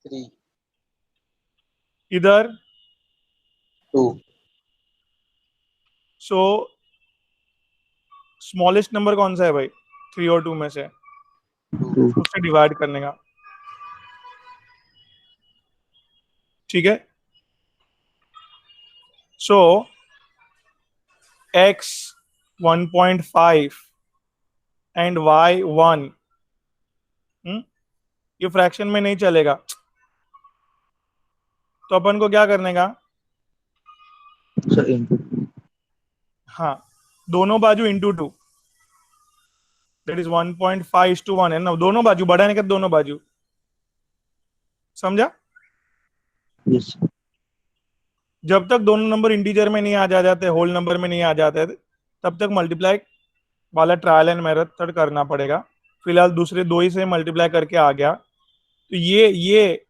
3, इधर? 2, सो स्मॉलेस्ट नंबर कौन सा है भाई 3 और 2 में से? 2, उससे डिवाइड करने का, ठीक है? सो x 1.5 एंड y 1, ये फ्रैक्शन में नहीं चलेगा, तो अपन को क्या करने का? Sir into. हाँ, दोनों बाजू इंटू 2, दैट इज 1.5:1 है ना, दोनों बाजू बढ़ाने के, दोनों बाजू, समझा? यस। जब तक दोनों नंबर इंटीजर में नहीं आ जाते, होल नंबर में नहीं आ जाते, तब तक मल्टीप्लाई वाला ट्रायल एंड मेथड करना पड़ेगा। फिलहाल दूसरे दो ही से मल्टीप्लाई करके आ गया, तो ये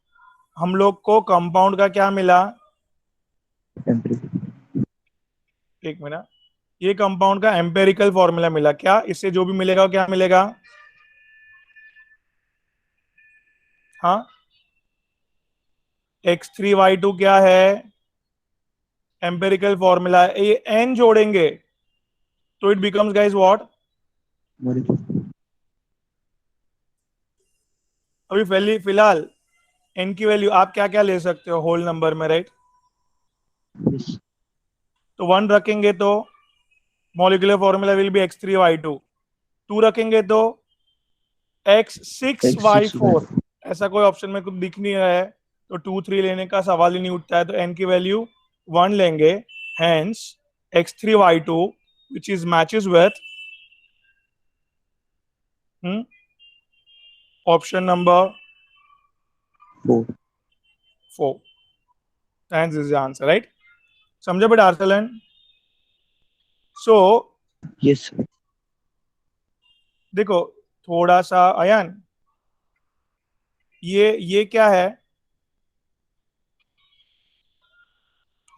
हम लोग को कंपाउंड का क्या मिला? एम्पिरिकल। एक मिनट, ये कंपाउंड का एम्पेरिकल फॉर्मूला मिला। क्या इससे जो भी मिलेगा वो क्या मिलेगा? हाँ, x3y2 क्या है? एम्पेरिकल फॉर्मूला है। ये n जोड़ेंगे तो it becomes guys what? Molecule. अभी फिलहाल n की वैल्यू आप क्या क्या ले सकते हो होल नंबर में, राइट? यस। तो 1 रखेंगे तो molecular formula will be x3y2, 2 रखेंगे तो x6y4। ऐसा कोई ऑप्शन में कुछ दिख नहीं रहा है, तो 2 3 लेने का सवाल ही नहीं उठता है, तो n की वैल्यू 1 लेंगे। Hence x3y2 which is matches with option number 4। 4, hence is the answer, right? समझे बेटा आर्सलन? So yes. देखो थोड़ा सा अयन, ये क्या है?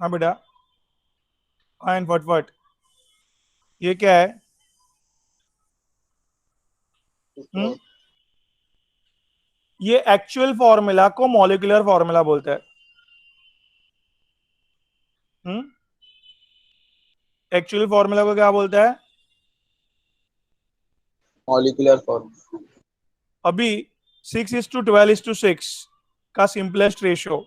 हाँ बेटा अयन फटफट, ये क्या है? ये एक्चुअल फॉर्मूला को मॉलिक्यूलर फॉर्मूला बोलते हैं। एक्चुअल फॉर्मूला को क्या बोलता है? Molecular form. अभी 6:12:6 का सिंपलेस्ट रेशियो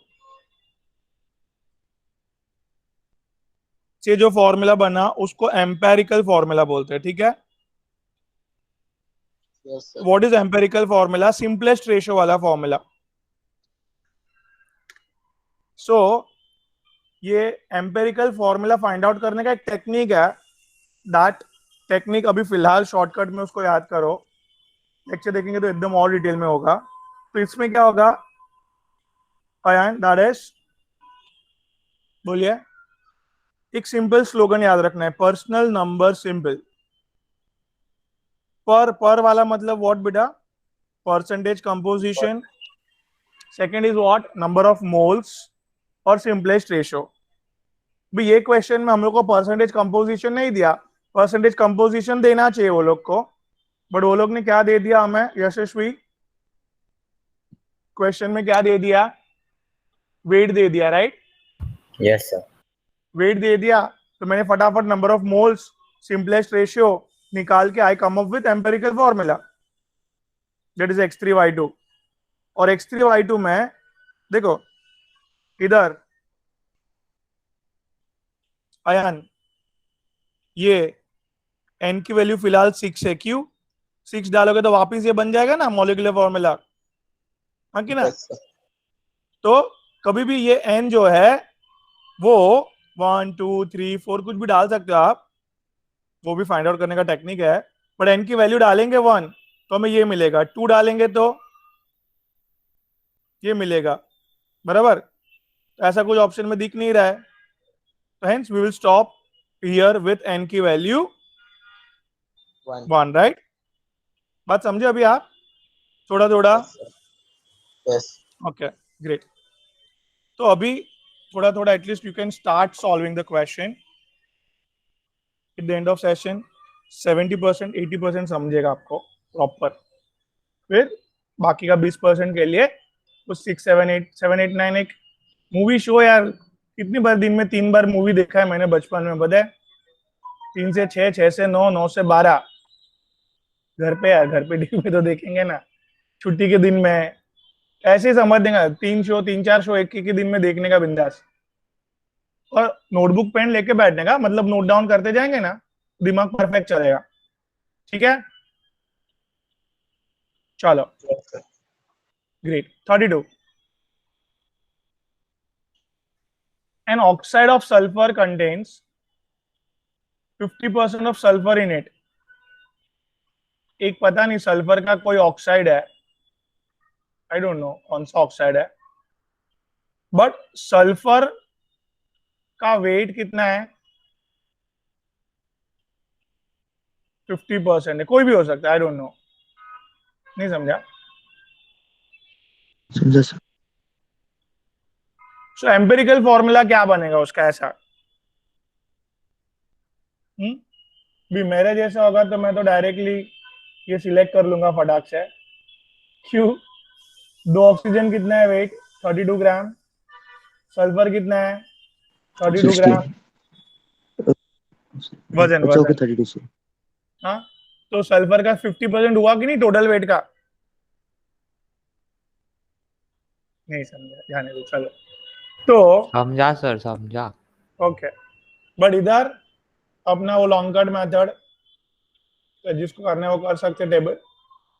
से जो फॉर्मूला बना उसको एम्पेरिकल फॉर्मूला बोलते हैं, ठीक है? Yes sir. What is empirical formula? Simplest ratio वाला फॉर्मूला। सो ये एम्पेरिकल फॉर्मूला फाइंड आउट करने का एक टेक्निक है, दैट टेक्निक अभी फिलहाल शॉर्टकट में उसको याद करो, लेक्चर देखेंगे तो एकदम और डिटेल में होगा। तो इसमें क्या होगा अयन? दैट इज, बोलिए, एक सिंपल स्लोगन याद रखना है, पर्सनल नंबर सिंपल। पर वाला मतलब व्हाट बेटा? Percentage composition. Second is what? Number of moles. और सिंपलेस्ट रेशियो। भी ये क्वेश्चन में हम लोग को परसेंटेज कंपोजिशन नहीं दिया, परसेंटेज कंपोजिशन देना चाहिए वो लोग को, बट वो लोग ने क्या दे दिया हमें यशस्वी? क्वेश्चन में क्या दे दिया? वेट दे दिया, राइट? Yes, sir. वेट दे दिया, तो मैंने फटाफट number of moles, simplest ratio निकाल के I come up with empirical formula, that is x3y2। और X3Y2 में देखो इधर अयान ये n की वैल्यू फिलहाल 6 है, क्यों 6 डालोगे तो वापिस ये बन जाएगा ना मॉलिक्यूलर फॉर्मूला, हाँ कि ना। Yes, sir. तो कभी भी ये n जो है वो 1 2 3 4 कुछ भी डाल सकते हो आप, वो भी फाइंड आउट करने का टेक्निक है। बट n की वैल्यू डालेंगे 1 तो हमें ये मिलेगा, 2 डालेंगे तो ये मिलेगा, बराबर। ऐसा कुछ ऑप्शन में दिख नहीं रहा है, तो hence we will stop here with n की वैल्यू 1. 1, राइट। बात समझे अभी आप थोड़ा थोड़ा? Yes, sir. Yes. Okay great. तो अभी थोड़ा थोड़ा at least you can start solving the question at the end of session. 70% 80% समझेगा आपको प्रॉपर, फिर बाकी का 20% के लिए कुछ 6 7 8 9 एक मूवी शो यार। कितनी बार दिन में 3 बार मूवी देखा है मैंने बचपन में, पता है? 3 से 6, 6 से 9, 9 से 12 घर पे यार, घर पे टीवी में तो देखेंगे ना। छुट्टी के दिन में ऐसे ही समझ देंगे, 3 शो 3 4 शो एक ही दिन में देखने का बिंदास। और नोटबुक पेन लेके बैठने का, मतलब नोट डाउन करते जाएंगे ना, दिमाग परफेक्ट चलेगा, ठीक है? चलो Yes, sir. Great. 32 an oxide of sulfur contains 50% of sulfur in it। एक पता नहीं सल्फर का कोई ऑक्साइड है, आई डोंट नो कौन सा ऑक्साइड है, बट सल्फर का वेट कितना है? 50% है, कोई भी हो सकता है, आई डोंट नो, नहीं समझा। समझा सर। सो एम्पिरिकल फॉर्मूला क्या बनेगा उसका ऐसा? भी मेरे जैसा होगा तो मैं तो डायरेक्टली ये सिलेक्ट कर लूंगा फटाक से। क्यों? 2 ऑक्सीजन कितना है वेट? 32 ग्राम। सल्फर कितना है? 32 ग्राम 60। वजन अच्छा ओके वजन। 32 से। हाँ, तो सल्फर का 50% हुआ कि नहीं टोटल वेट का? नहीं समझा, जाने दो चलो। तो समझा सर, समझा। ओके, बट इधर अपना वो लॉन्ग कट मेथड जिसको करना है वो कर सकते हैं। टेबल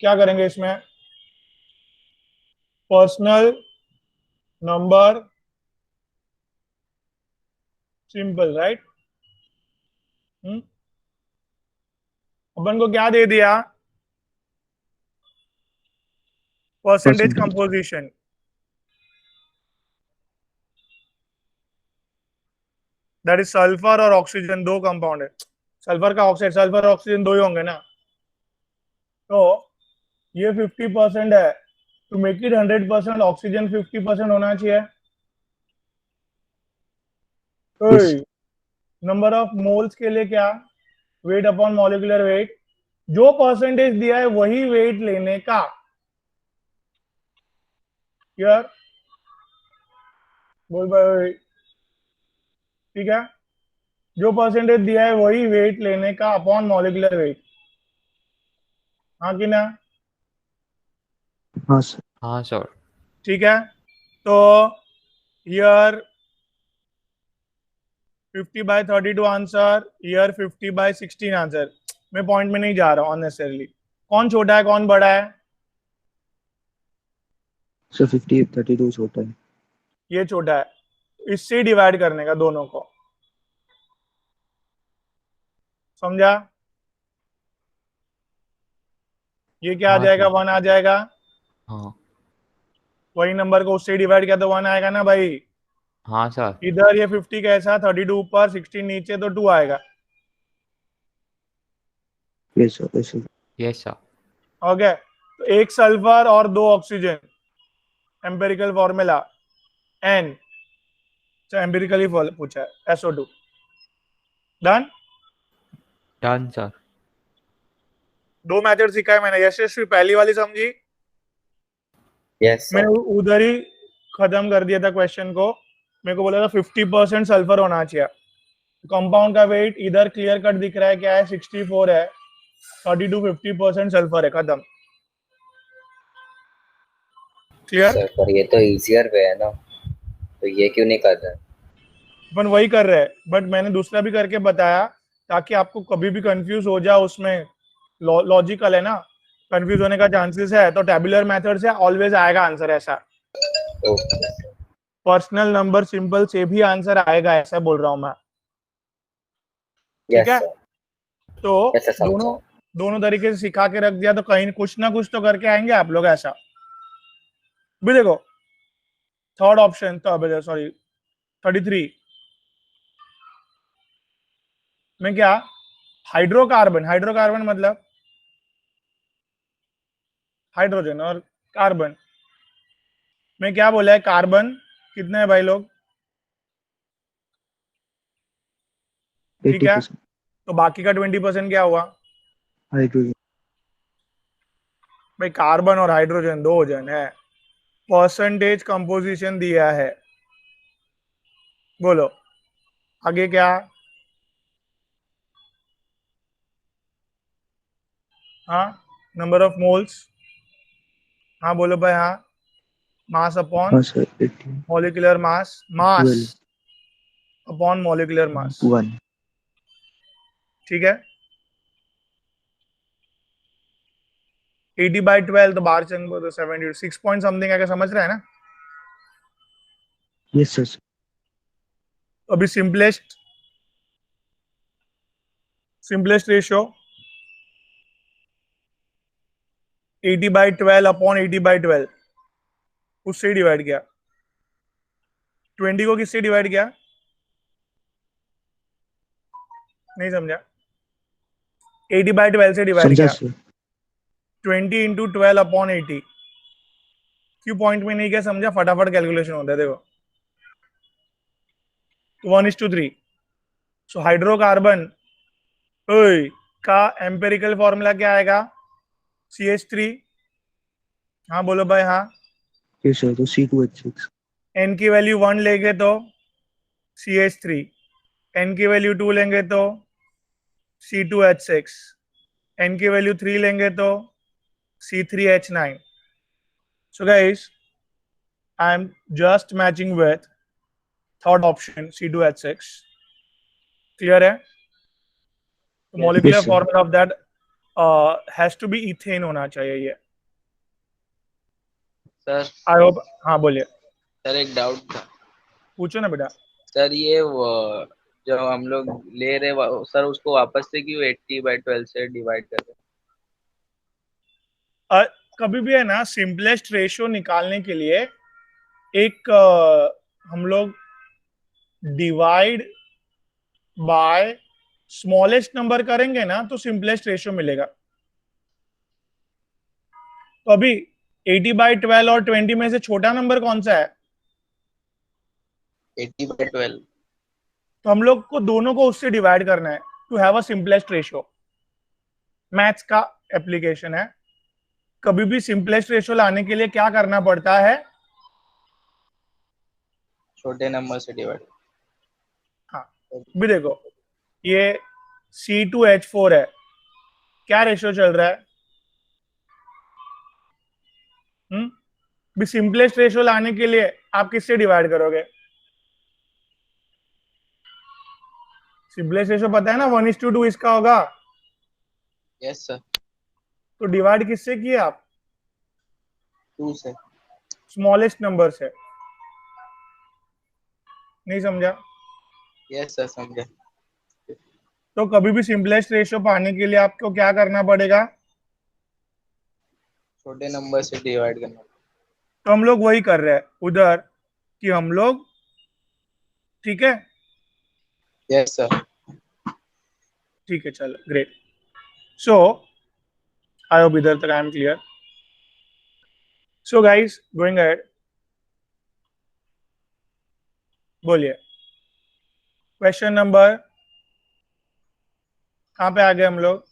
क्या करेंगे इसमें? Personal number simple, right. अपन को क्या दे दिया? Percentage Percentage. Composition. That is sulphur और ऑक्सीजन, 2 कंपाउंड है। सल्फर का ऑक्साइड, सल्फर और ऑक्सीजन 2 ही होंगे ना। तो ये 50% है, टू मेक इट 100% ऑक्सीजन 50% होना चाहिए। Yes. नंबर ऑफ मोल्स के लिए क्या? Wait upon molecular wait. जो परसेंटेज दिया है वही वेट लेने का। यार बोल भाई, ठीक है? जो परसेंटेज दिया है वही वेट लेने का अपॉन मॉलिक्यूलर वेट, हाँ कि ना? हाँ सर। हाँ सर। ठीक है, तो हियर 50/32 आंसर, हियर 50/16 आंसर। मैं पॉइंट में नहीं जा रहा हूं अननेसेसरली। कौन छोटा है कौन बड़ा है? सर 50 32 छोटा है। ये छोटा है, इससे डिवाइड करने का दोनों को, समझा? ये क्या आ हाँ जाएगा? सर। 1 आ जाएगा। हाँ। वही नंबर को उससे डिवाइड किया तो 1 आएगा ना भाई। हाँ सर। इधर ये 50 कैसा, 32 ऊपर 16 नीचे, तो 2 आएगा। Yes sir yes sir. Yes sir. Okay, तो 1 सल्फर और 2 oxygen, empirical formula N, empirically पूछा है, SO2। Done. Done sir. 2 method सिखाए मैंने, यशस्वी पहली वाली समझी? Yes, sir. मैंने उधर ही खत्म कर दिया था क्वेश्चन को। मेरे को बोला था 50% सल्फर होना चाहिए। कंपाउंड का वेट इधर क्लियर कट दिख रहा है, क्या है? 64 है। 32 50% सल्फर है, खत्म। क्लियर? सर पर ये तो इजियर वे है ना, तो ये क्यों नहीं कर रहा है? अपन वही कर रहे हैं, बट मैंने दूसरा भी करके बताया ताकि आपको कभी भी कंफ्यूज हो जाए उसमें। लॉजिकल है ना, कंफ्यूज होने का चांसेस है, तो टेबुलर मेथड से ऑलवेज आएगा आंसर। ऐसा ओके पर्सनल नंबर सिंपल से भी आंसर आएगा, ऐसा बोल रहा हूं मैं। ठीक यस है, सर, तो यस सर दोनों समझा। दोनों तरीके से सिखा के रख दिया, तो कहीं कुछ ना कुछ तो करके आएंगे आप लोग। ऐसा भी देखो, थर्ड ऑप्शन तो सॉरी 33 में क्या, हाइड्रोकार्बन। हाइड्रोकार्बन मतलब हाइड्रोजन और कार्बन में क्या बोला है, कार्बन कितने हैं भाई लोग? ठीक है, 80% तो बाकी का 20% क्या हुआ हाइड्रोजन। भाई? कार्बन और हाइड्रोजन दो जन है, परसेंटेज कंपोजिशन दिया है। बोलो आगे क्या? हाँ, नंबर ऑफ मोल्स। हाँ बोलो भाई, हाँ। मास अपॉन हाँ सर 80 मॉलिक्यूलर मास, मास 12 अपॉन मॉलिक्यूलर मास। 1 ठीक है, 80/12 तो बाहर चंग तो 76 पॉइंट समथिंग है, क्या समझ रहे हैं ना? Yes sir. अभी सिंपलेस्ट रेशियो 80/12 अपॉन 80/12, उससे डिवाइड किया। 20 को किससे डिवाइड किया? नहीं समझा? 80/12 से डिवाइड समझा किया। सर। 20 into 12 upon 80। क्यों पॉइंट में नहीं किया समझा? फटाफट कैलकुलेशन होता है, देखो। 1:3। सो हाइड्रोकार्बन का एम्पेरिकल फॉर्मूला क्या आएगा? CH3। हाँ बोलो भाई, हाँ। यस सर, तो C2H6 एन की वैल्यू 1 लेंगे तो CH3, एन की वैल्यू 2 लेंगे तो C2H6, एन की वैल्यू 3 लेंगे तो C3H9। So guys, I am just matching with third option C2H6। Clear है? तो yes molecular yes sir. Formula of that has to be ethane होना चाहिए ये। सर। I hope. हाँ बोलिए, सर एक डाउट था पूछो ना बेटा। सर, ये जो हम लोग ले रहे सर, उसको वापस से क्यों 80/12 से डिवाइड कर रहे? अ, कभी भी है ना, सिंपलेस्ट रेशियो निकालने के लिए एक हम लोग डिवाइड बाय स्मॉलेस्ट नंबर करेंगे ना, तो सिंपलेस्ट रेशियो मिलेगा। तो अभी 80/12 और 20 में से छोटा नंबर कौन सा है? 80/12। तो हम लोग को दोनों को उससे डिवाइड करना है to have a simplest ratio. Maths का एप्लीकेशन है। कभी भी सिंपलेस्ट रेशियो लाने के लिए क्या करना पड़ता है? छोटे नंबर से डिवाइड। हाँ, भी देखो, ये C2H4 है, क्या रेशियो चल रहा है? भी सिंपलेस्ट रेशियो लाने के लिए आप किससे डिवाइड करोगे? सिंपलेस्ट रेशियो पता है ना, 1:2 इसका होगा। Yes sir. तो डिवाइड किससे किए आप? 2 से। स्मॉलेस्ट नंबर से। नहीं समझा? यस सर समझे। तो कभी भी सिंपलेस्ट रेशियो पाने के लिए आपको क्या करना पड़ेगा? छोटे नंबर से डिवाइड करना। तो हम लोग वही कर रहे हैं उधर, कि हम लोग, ठीक है। Yes sir. ठीक है, चलो ग्रेट। सो आई होप इधर तक I am clear. So guys, going ahead, बोलिए क्वेश्चन नंबर, कहाँ पे आ गए हम लोग?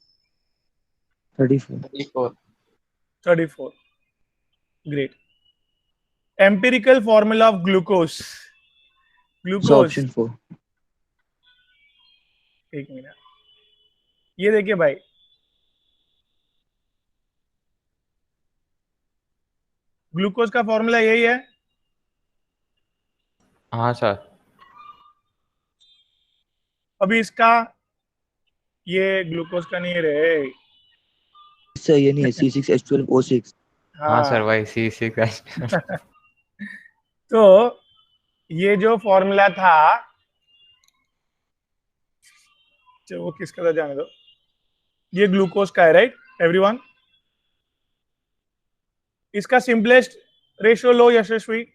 34 34। 34। Great. Empirical formula of glucose. Sir glucose, option 4। एक मिनट, ये देखिए भाई, ग्लूकोज का फॉर्मूला यही है। हाँ सर। अभी इसका ये ग्लूकोज का नहीं रहे। इससे ये नहीं है C6H12O6। हाँ सर, हाँ वही C6H। तो ये जो फॉर्मूला था, चलो वो किसका था जाने दो, ये ग्लूकोज का है, राइट एवरीवन। इसका simplest ratio low Yashasvi.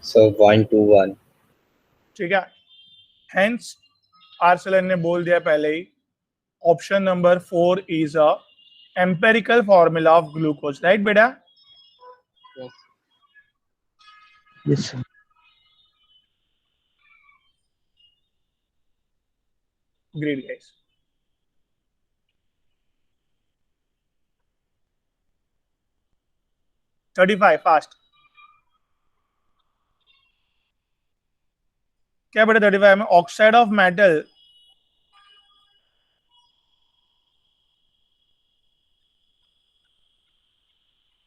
So 1 to 1. ठीक है, हेंस आर्सलन ने बोल दिया पहले ही, option number 4 is a empirical formula of glucose, right बेटा। Yes. Yes sir. Great guys. Thirty five fast. क्या बेटा 35 में ऑक्साइड ऑफ मेटल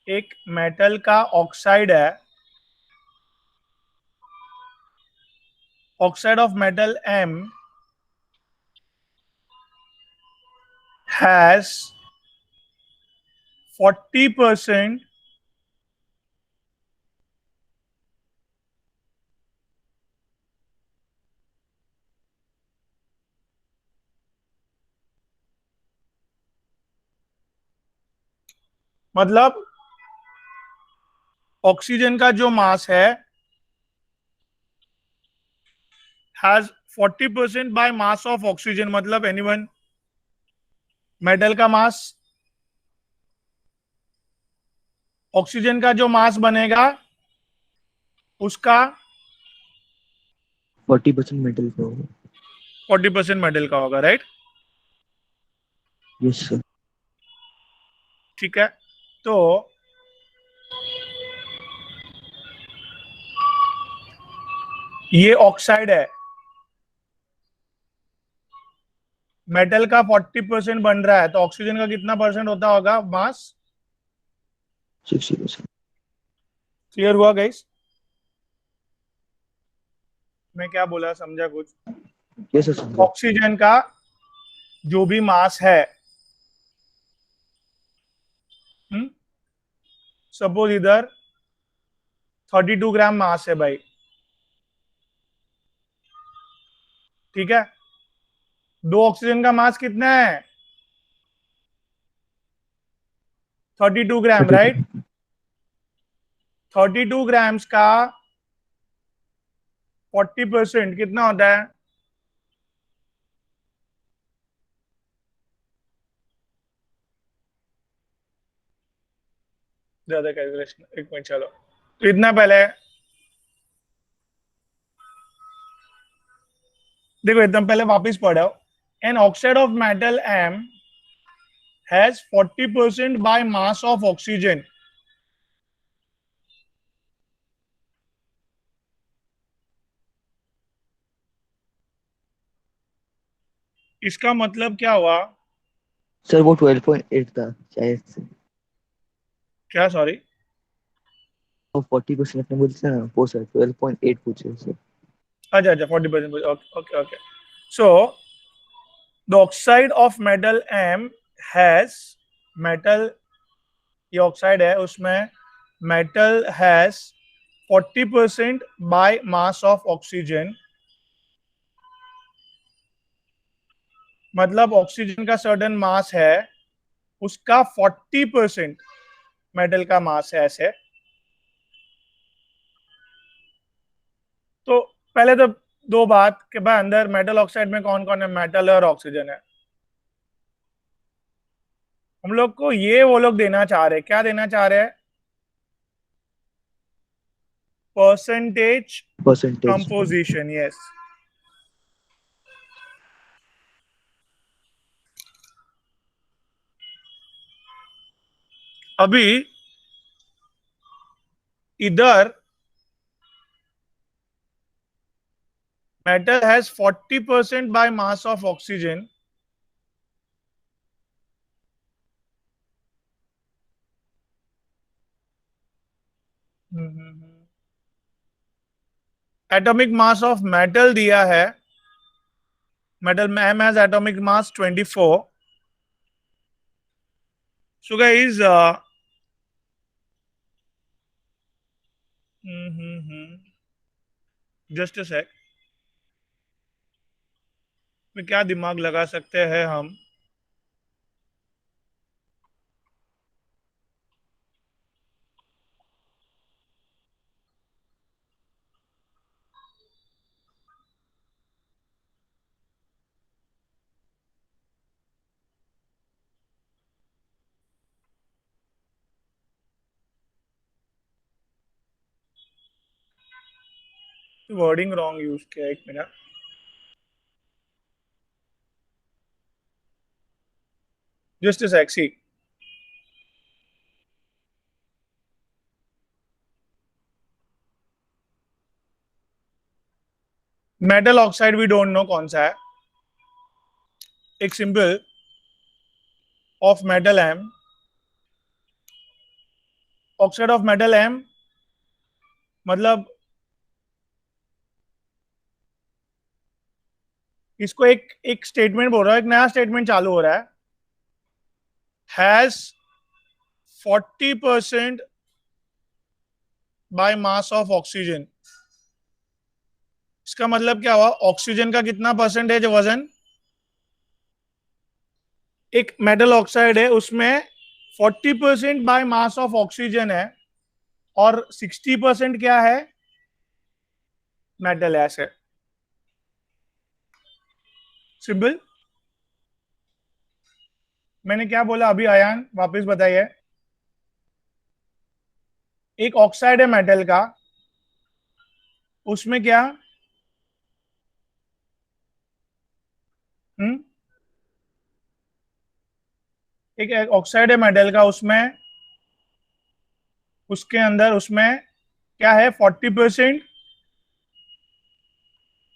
एक मेटल का ऑक्साइड है, oxide of metal M has 40%, मतलब ऑक्सीजन का जो मास है has 40% by mass of oxygen, मतलब एनीवन मेटल का मास, ऑक्सीजन का जो मास बनेगा उसका 40% मेटल का होगा। 40% मेटल का होगा, राइट। Yes sir. ठीक है, तो ये ऑक्साइड है, मेटल का 40% बन रहा है, तो ऑक्सीजन का कितना परसेंट होता होगा मास? 60%। क्लियर हुआ गाइस? मैं क्या बोला, समझा कुछ? यस सर समझा। ऑक्सीजन का जो भी मास है, सपोज इधर 32 ग्राम मास है भाई, ठीक है। दो ऑक्सीजन का मास कितना है? 32 ग्राम, राइट। 32 ग्राम्स का 40% कितना होता है? ज्यादा कैलकुलेशन, एक मिनट चलो। तो इतना पहले देखो, एकदम पहले वापस पढ़ो। An oxide of metal M has 40% by mass of oxygen. इसका मतलब क्या हुआ? सर वो 12.8 था शायद से। क्या, सॉरी? वो 40% अपने बोलते हैं ना, वो सर 12.8 पूछे सर। अच्छा अच्छा, 40%। Okay okay okay. So the oxide of metal M has, metal ये ऑक्साइड है, उसमें metal has 40% by mass of oxygen, मतलब ऑक्सीजन का सर्टेन मास है, उसका 40% मेटल का मास है, ऐसे। तो पहले तो दो बात के बाद, अंदर मेटल ऑक्साइड में कौन कौन है? मेटल और ऑक्सीजन है। हम लोग को ये वो लोग देना चाह रहे, क्या देना चाह रहे हैं? Percentage composition, yes. अभी इधर metal has 40% by mass of oxygen, atomic mass of metal दिया है, metal m has atomic mass 24. So guys, just a sec. में क्या दिमाग लगा सकते हैं हम? वर्डिंग रॉन्ग यूज किया, एक minute. Just a sec. See, metal oxide we don't know कौन सा है. एक symbol of metal M, oxide of metal M, मतलब इसको एक स्टेटमेंट बोल रहा है, एक नया स्टेटमेंट चालू हो रहा है. Has 40% by mass of oxygen. इसका मतलब क्या हुआ? ऑक्सीजन का कितना परसेंटेज वजन? एक मेटल ऑक्साइड है, उसमें 40% बाय मास ऑफ ऑक्सीजन है और 60% क्या है? मेटल ऐसे. सिंपल. मैंने क्या बोला अभी? आयान वापस बताइए. एक ऑक्साइड है मेटल का, उसमें क्या? एक ऑक्साइड है मेटल का, उसमें उसके अंदर उसमें क्या है? 40%.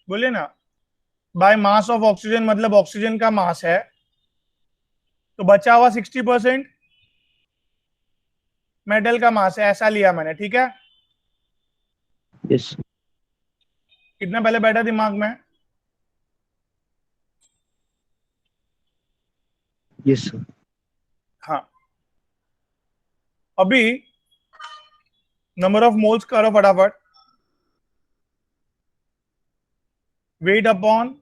बोले ना, बाय मास ऑफ ऑक्सीजन, मतलब ऑक्सीजन का मास है, तो बचा हुआ 60% मेटल का मास है. ऐसा लिया मैंने, ठीक है? यस कितना पहले बैठा दिमाग में? Yes sir. हाँ. अभी नंबर ऑफ मोल्स करो फटाफट. वेट अपॉन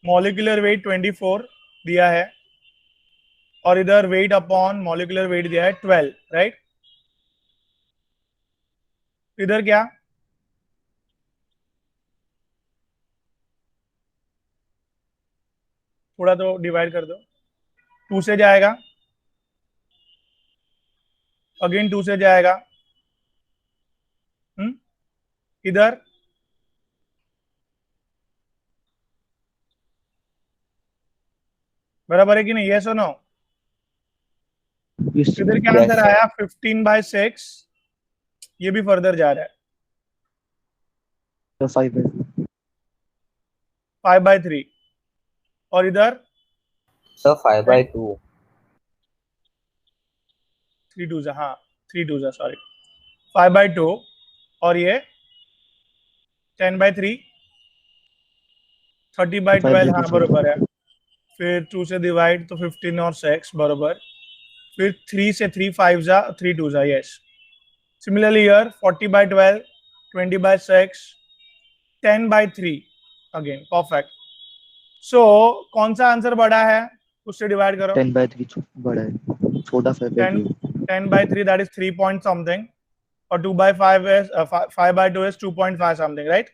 मॉलिक्यूलर वेट 24 दिया है, और इधर वेट अपॉन मॉलिक्यूलर वेट दिया है 12, राइट? इधर क्या? थोड़ा तो डिवाइड कर दो. 2 से जाएगा, अगेन 2 से जाएगा. इधर बराबर है कि नहीं? यस और नो? यस इधर क्या Yes, आंसर sir. आया? 15/6. ये भी फर्दर जा रहा है. सर 5 है. 5/3. और इधर Sir, 5/2. 3 2 हाँ, 3 2 सॉरी, 5/2. और ये 10/3, 30/12. हाँ 5/2 बरोबर सर. है. फिर 2 से डिवाइड तो 15 और 6 बरोबर. फिर 3 से 3 5 जा, 3 2 जा. Yes. Similarly here 40/12, 20/6, 10/3. Again perfect. So कौन सा आंसर बड़ा है? उससे डिवाइड करो. 10/3 बड़ा है, छोटा 10 5/2. 10/3 दैट इज 3 पॉइंट समथिंग, और 2/5 इज 5/2 इज 2.5 समथिंग, राइट?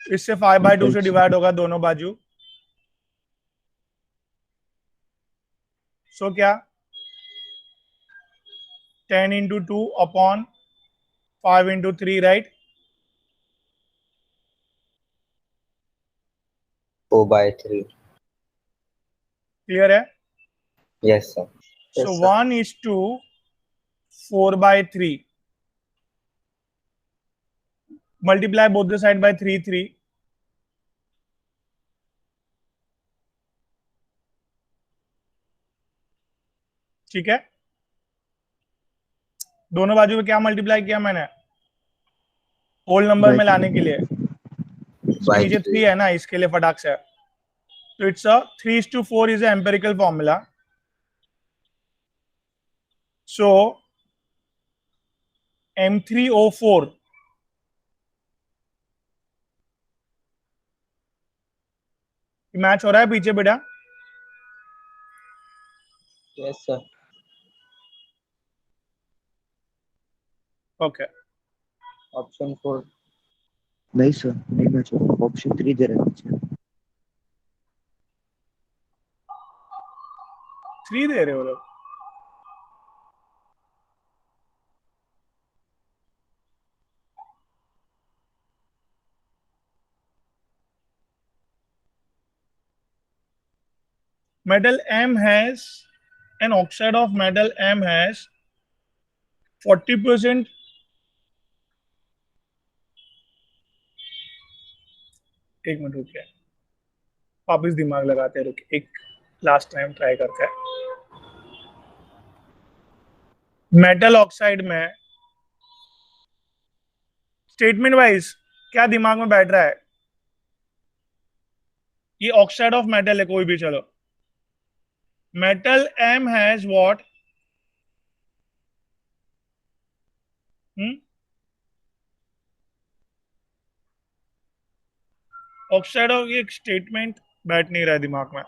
इससे 5/2 से डिवाइड होगा दोनों बाजू. सो क्या? 10 into 2 upon 5 into 3, right? 4/3. Clear है? Yes, sir. So Yes, sir. 1 is to 4/3. Multiply both the side by 3 3. ठीक है? दोनों बाजू पे क्या मल्टीप्लाई किया मैंने? होल नंबर में Right. लाने के लिए इसके By नीचे 3 है ना, इसके लिए फटाक से, तो it's a 3:4 is empirical formula. So M3O4 match हो रहा है पीछे बेटा? Yes, sir. ओके. Option 4. नहीं सर, नहीं मैच हो रहा. ऑप्शन 3 दे रहा है मुझे. 3 दे रहे हो लोग. Metal M has an oxide of metal M has 40%. एक मिनट रुकिए, वापिस दिमाग लगाते हैं, रुकिए एक लास्ट टाइम ट्राई करते हैं. मेटल ऑक्साइड में स्टेटमेंट वाइज क्या दिमाग में बैठ रहा है? ये ऑक्साइड ऑफ मेटल है कोई भी, चलो. Metal M has what? Oxide of, ये स्टेटमेंट बैठ नहीं रहा है दिमाग में.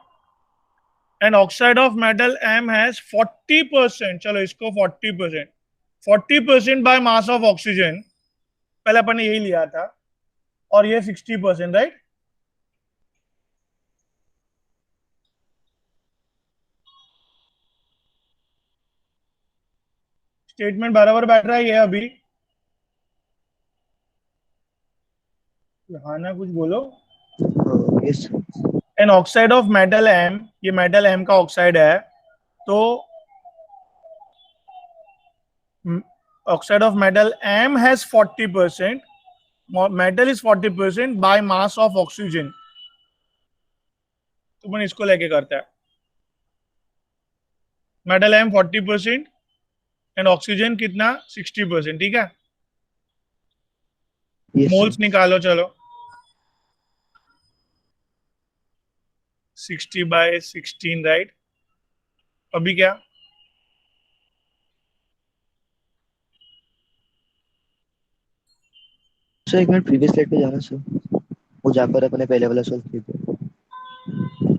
An oxide of metal M has 40%, चलो इसको 40%, 40% बाय मास ऑफ ऑक्सीजन, पहले अपन ने यही लिया था, और ये 60%, राइट? स्टेटमेंट बराबर बैठ रहा है ये अभी? हाँ ना, कुछ बोलो. Yes sir. An oxide of metal M, ये मेटल M का ऑक्साइड है, तो oxide of metal M has 40%, metal is 40% by mass of oxygen. तो अपन इसको लेके करता है. मेटल M 40% एंड ऑक्सीजन कितना? 60%, ठीक है. Yes moles sir. निकालो चलो. 60/16, राइट? अभी क्या? सर एक मिनट प्रीवियस स्लाइड पे जाना सर. वो जाकर अपने पहले वाला सॉल्व कीजिए.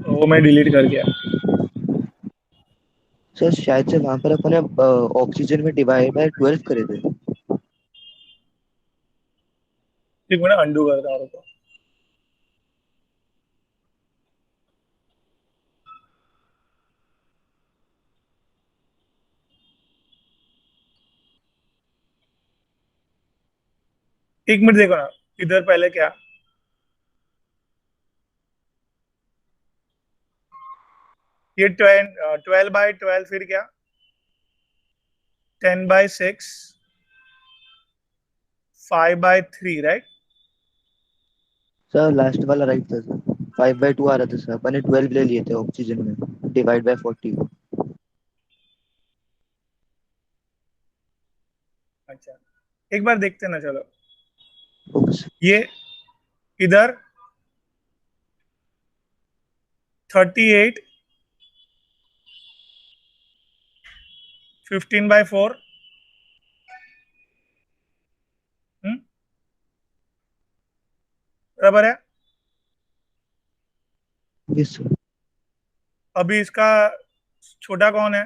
वो मैं डिलीट कर गया. सर शायद से वहां पर अपने ऑक्सीजन में डिवाइड बाय 12 करे थे. एक मिनट अंडू करता हूँ, रुको. एक मिनट देखो ना, इधर पहले क्या, ये 12/12, फिर क्या 10/6, 5/3, राइट? सर लास्ट वाला राइट था सर. 5/2 आ रहा था सर. अपने 12 ले लिए थे ऑक्सीजन में, डिवाइड बाय 40. अच्छा, एक बार देखते ना, चलो. Okay sir. ये इधर 38, 15/4, बराबर है. Yes sir. अभी इसका छोटा कौन है?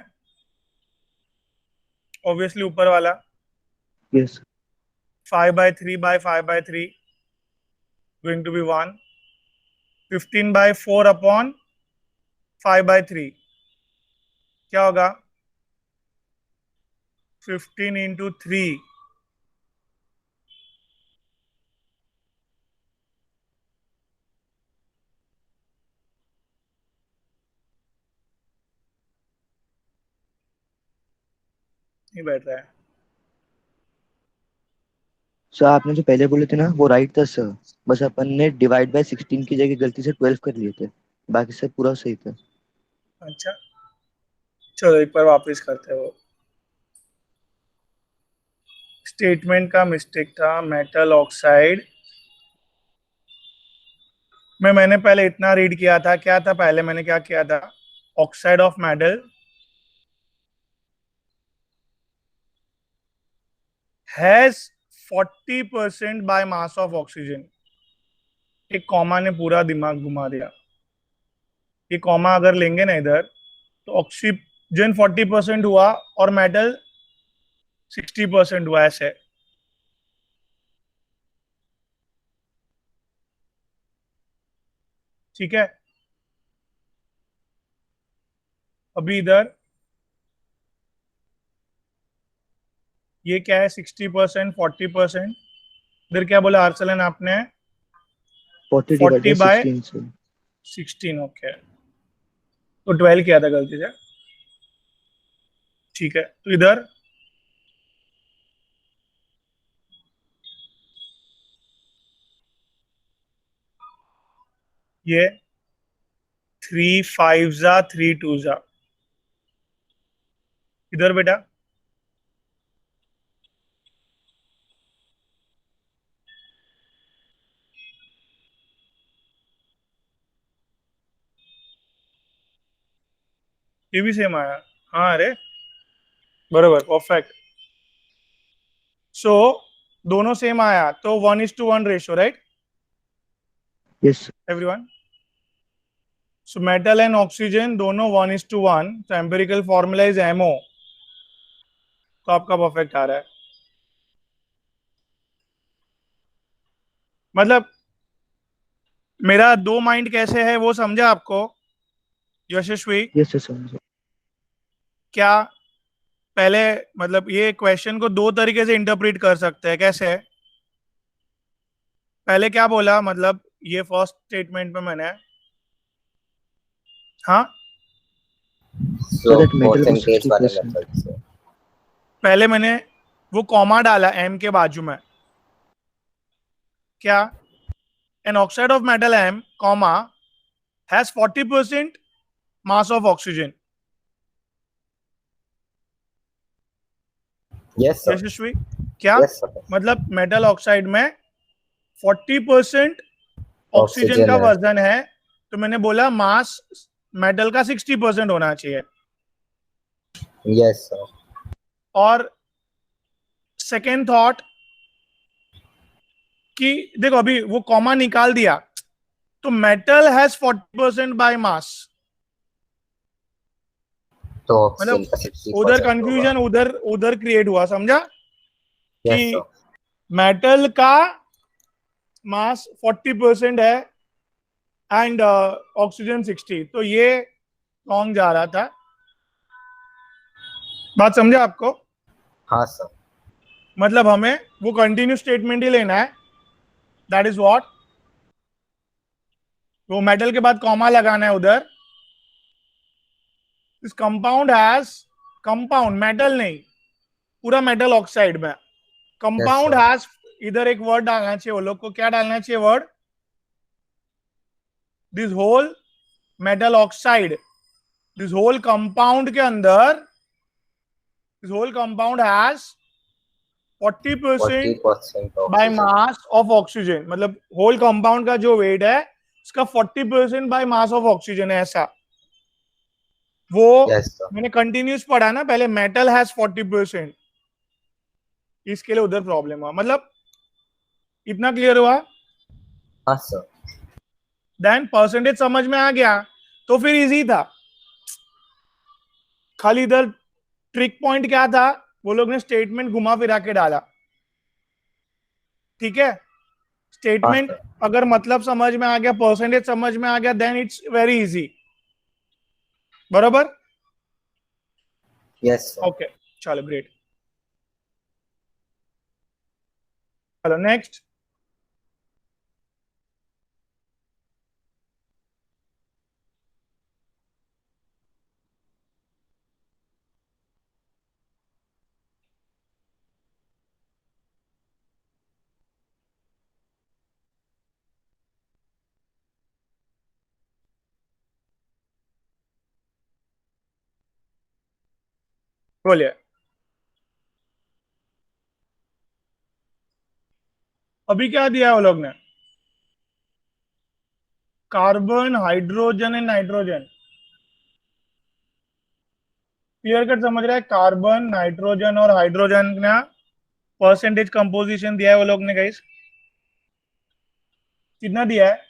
ऑब्वियसली ऊपर वाला. Yes. 5/3/5/3 going to be 1. 15/4 upon 5/3 क्या होगा? 15 into 3. नहीं बैठ रहा है. सर आपने जो पहले बोले थे ना वो राइट था सर. बस अपन ने डिवाइड बाय 16 की जगह गलती से 12 कर लिए थे. बाकी सब पूरा सही था. अच्छा, चलो एक बार वापस करते हैं वो. स्टेटमेंट का मिस्टेक था, मेटल ऑक्साइड में मैंने पहले इतना रीड किया था, क्या था पहले मैंने क्या किया था, oxide of metal has 40% by mass of oxygen. एक कॉमा ने पूरा दिमाग घुमा दिया। ये कॉमा अगर लेंगे ना इधर, तो ऑक्सीजन 40% हुआ और मेटल 60% हुआ, ऐसे। ठीक है, अभी इधर ये क्या है, 60% 40%। इधर क्या बोला आर्सलन आपने, 40 डिवाइड 40 बाय बाय 16 से 16। ओके, तो 12 किया था गलती से। ठीक है, तो इधर ये 3 5 जा 3 2 जा, इधर बेटा ये भी सेम आया। हाँ, अरे बराबर, परफेक्ट। सो दोनों सेम आया, तो 1:1 ratio, right yes everyone? So metal and oxygen दोनों 1:1, तो एम्पिरिकल फॉर्मूला इज एमओ, तो आपका परफेक्ट आ रहा है। मतलब मेरा दो माइंड कैसे है वो समझा आपको यशस्वी? यस यस समझो। क्या पहले मतलब ये क्वेश्चन को दो तरीके से इंटरप्रेट कर सकते हैं, कैसे? पहले क्या बोला, मतलब ये फर्स्ट स्टेटमेंट में मैंने, हाँ So So that metal को परसेंटेज वाले 60%। मेथड से पहले मैंने वो कॉमा डाला एम के बाजू में, क्या an oxide of metal M comma has 40% mass of oxygen. Yes sir, Yashasvi, क्या यस सर, मतलब मेटल ऑक्साइड में 40% ऑक्सीजन ऑक्सीजन का है, वजन है, तो मैंने बोला मास मेटल का 60% होना चाहिए। यस सर, और सेकेंड थॉट कि देखो अभी वो कॉमा निकाल दिया, तो मेटल हैज 40% बाय मास, तो ऑक्सीजन मतलब का उधर 60% होगा। कंफ्यूजन उधर उधर क्रिएट हुआ, समझा? कि यस सर, मेटल का मास 40% है एंड ऑक्सीजन 60, तो ये रॉन्ग जा रहा था। बात समझा आपको? हाँ सर, मतलब हमें वो कंटिन्यू स्टेटमेंट ही लेना है, दैट इज व्हाट, वो मेटल के बाद कॉमा लगाना है उधर। This compound has, compound metal नहीं, पूरा मेटल ऑक्साइड में यस कंपाउंड सर, हैज, इधर एक वर्ड डालना चाहिए वो लोग को, क्या डालना चाहिए word, this whole metal oxide, this whole compound के अंदर, this whole compound has 40% 40% by oxygen. Mass of oxygen, मतलब होल कंपाउंड का जो वेट है उसका 40% बाय मास ऑफ ऑक्सीजन है, ऐसा। वो यस सर, मैंने कंटिन्यूस पढ़ा ना पहले, मेटल हैज 40%, इसके लिए उधर प्रॉब्लम हुआ। मतलब इतना क्लियर हुआ? हाँ सर, देन परसेंटेज समझ में आ गया, तो फिर इजी था। खाली इधर ट्रिक पॉइंट क्या था, वो लोग ने स्टेटमेंट घुमा फिरा के डाला। ठीक है, हाँ स्टेटमेंट सर, अगर मतलब समझ में आ गया, परसेंटेज समझ में आ गया, देन इट्स वेरी इजी, बराबर? Yes sir. ओके, चलो ग्रेट। चलो नेक्स्ट। बोलिए। अभी क्या दिया है वो लोग ने? Carbon, hydrogen and nitrogen. Clear cut समझ रहा है? कार्बन, नाइट्रोजन और हाइड्रोजन का परसेंटेज कंपोजिशन दिया है वो लोग ने गाइस। कितना दिया है?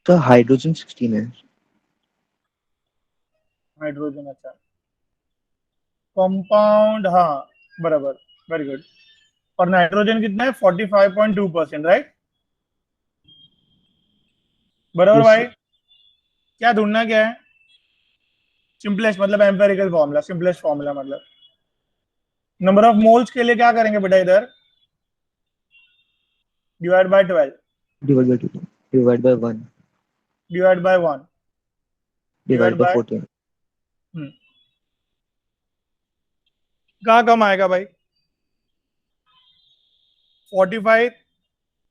सर हाइड्रोजन 16 है। हाइड्रोजन, अच्छा। कंपाउंड, हाँ बराबर, वेरी गुड। और नाइट्रोजन कितना है? 45.2%, राइट? बराबर यस भाई। सर। क्या ढूंढना क्या है? सिंपलेस्ट मतलब एम्पेरिकल फॉर्मूला, सिंपलेस्ट फॉर्मूला मतलब नंबर ऑफ मोल्स के लिए क्या करेंगे बेटा? इधर divide by 12, divide by 2, divide by 1, divide by 1, divide divide by by 14। कहाँ कम आएगा भाई? 45,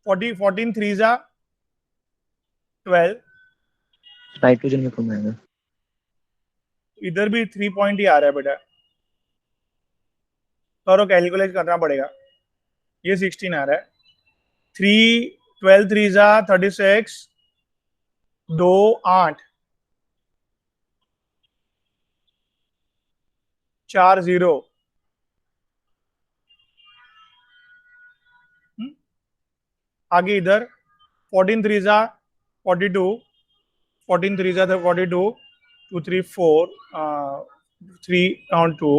40, 14 3 जा 12। नाइट्रोजन में कम आएगा। इधर भी 3 पॉइंट ही आ रहा है बेटा, करो कैलकुलेट करना पड़ेगा। ये 16 आ रहा है। 3, 12 3 जा 36, 2 8, 4 0। आगे इधर 14 3 जा 42, 14 3 जा 42, 2 3 4, 3 count 2,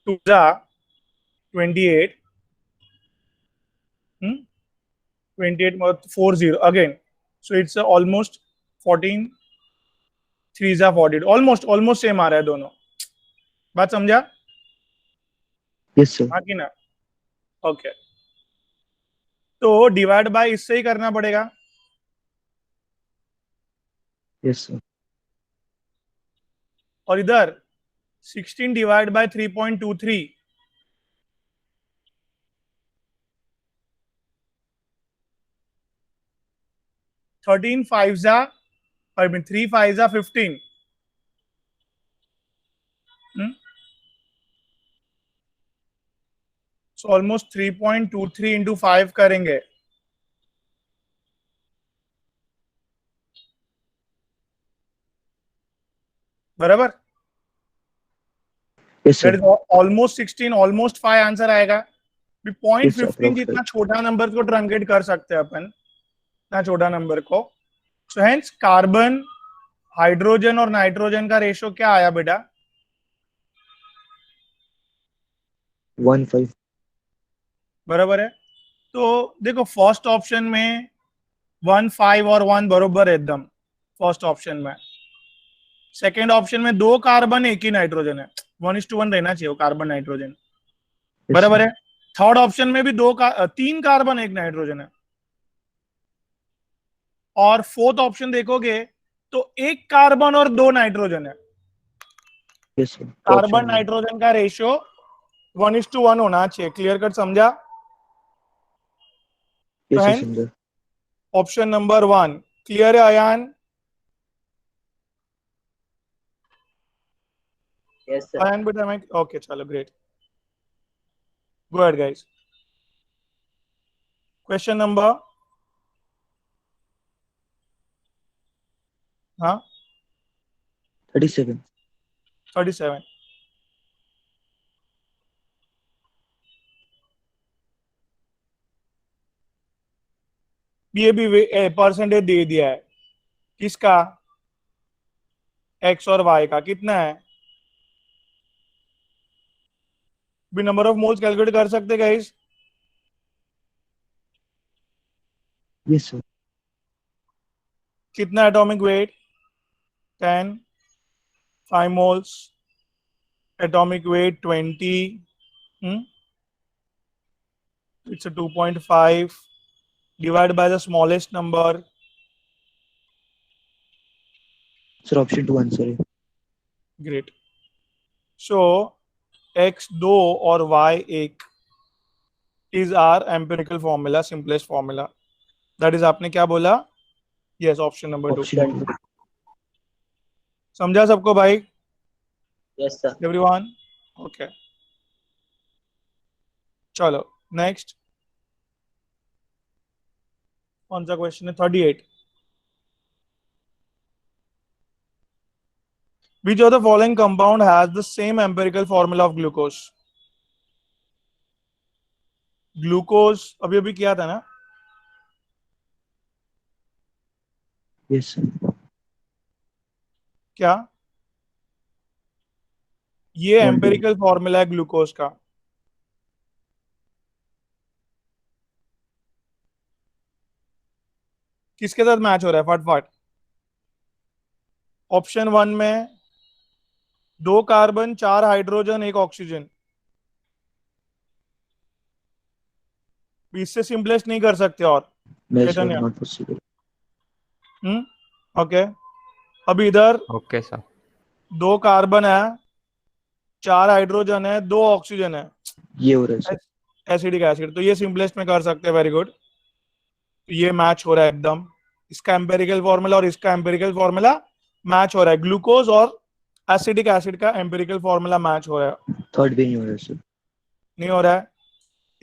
2 जा 28, 28 more 4 0 again. So it's almost 14 3 जा 42, almost सेम आ रहा है दोनों। बात समझा? Yes sir. हाँ कि ना? ओके, तो डिवाइड बाय इससे ही करना पड़ेगा। Yes sir. और इधर 16 डिवाइड बाय 3.23, 13 5 जा, I mean 3 5 जा 15। सो ऑलमोस्ट 3.23 इंटू 5 करेंगे। बराबर, yes that sir. Is almost 16, almost 5 answer आएगा। Point yes 15 approx. जितना छोटा नंबर को ट्रंकेट कर सकते हैं अपन, इतना छोटा नंबर को। सो हेंस कार्बन, हाइड्रोजन और नाइट्रोजन का रेशो क्या आया बेटा? 1 5। बराबर है। तो देखो फर्स्ट ऑप्शन में 1 5 और 1 बरोबर है एकदम, फर्स्ट ऑप्शन में। सेकेंड ऑप्शन में 2 कार्बन, एक ही नाइट्रोजन है, 1:1 रहना चाहिए कार्बन नाइट्रोजन। बराबर है। थर्ड ऑप्शन में भी 3 कार्बन, एक नाइट्रोजन है। और फोर्थ ऑप्शन देखोगे तो 1 कार्बन और 2 नाइट्रोजन है। Yes sir. कार्बन नाइट्रोजन का रेशियो 1:1 होना चाहिए। क्लियर कट समझा? तो यस है सर। ऑप्शन नंबर 1 क्लियर है अयान? Yes sir. अयान बेटा मैं, ओके चलो great, go ahead guys. Question number, हाँ 37। 37। ये भी परसेंटेज दे दिया है, किसका? एक्स और वाई का कितना है? भी नंबर ऑफ मोल्स कैलकुलेट कर सकते गाइस? Yes sir. कितना atomic weight? 10, 5 moles, atomic weight 20, it's a 2.5, divided by the smallest number, sir option 2 answer है। great। So x 2 और y 1 is our empirical formula, simplest formula, that is आपने क्या बोला? Yes, option number 2, option thank you। 2। समझा सबको भाई? Yes, sir. Everyone? Okay, चलो next. कौन सा क्वेश्चन है? 38। Which of the following compound has the same empirical formula of glucose? Glucose अभी अभी किया था ना? Yes, sir. क्या ये All एम्पेरिकल फॉर्मूला है ग्लूकोज का? किसके साथ मैच हो रहा है फटफट? ऑप्शन 1 में 2 कार्बन 4 हाइड्रोजन 1 ऑक्सीजन। इससे सिंपलेस्ट नहीं कर सकते और No, sir, Chaitanya? not possible. Okay, अभी इधर ओके सर। 2 कार्बन है, 4 हाइड्रोजन है, 2 ऑक्सीजन है, ये हो रहा है सर। एसिडिक एसिड, तो ये सिंपलेस्ट में कर सकते हैं। वेरी गुड, तो ये मैच हो रहा है एकदम। इसका एम्पेरिकल फॉर्मूला और इसका एम्पेरिकल फॉर्मूला मैच हो रहा है। ग्लूकोज और एसिडिक एसिड का एम्पेरिकल फॉर्मूला मैच हो रहा है। थर्ड भी नहीं हो रहा है सर। नहीं हो रहा है?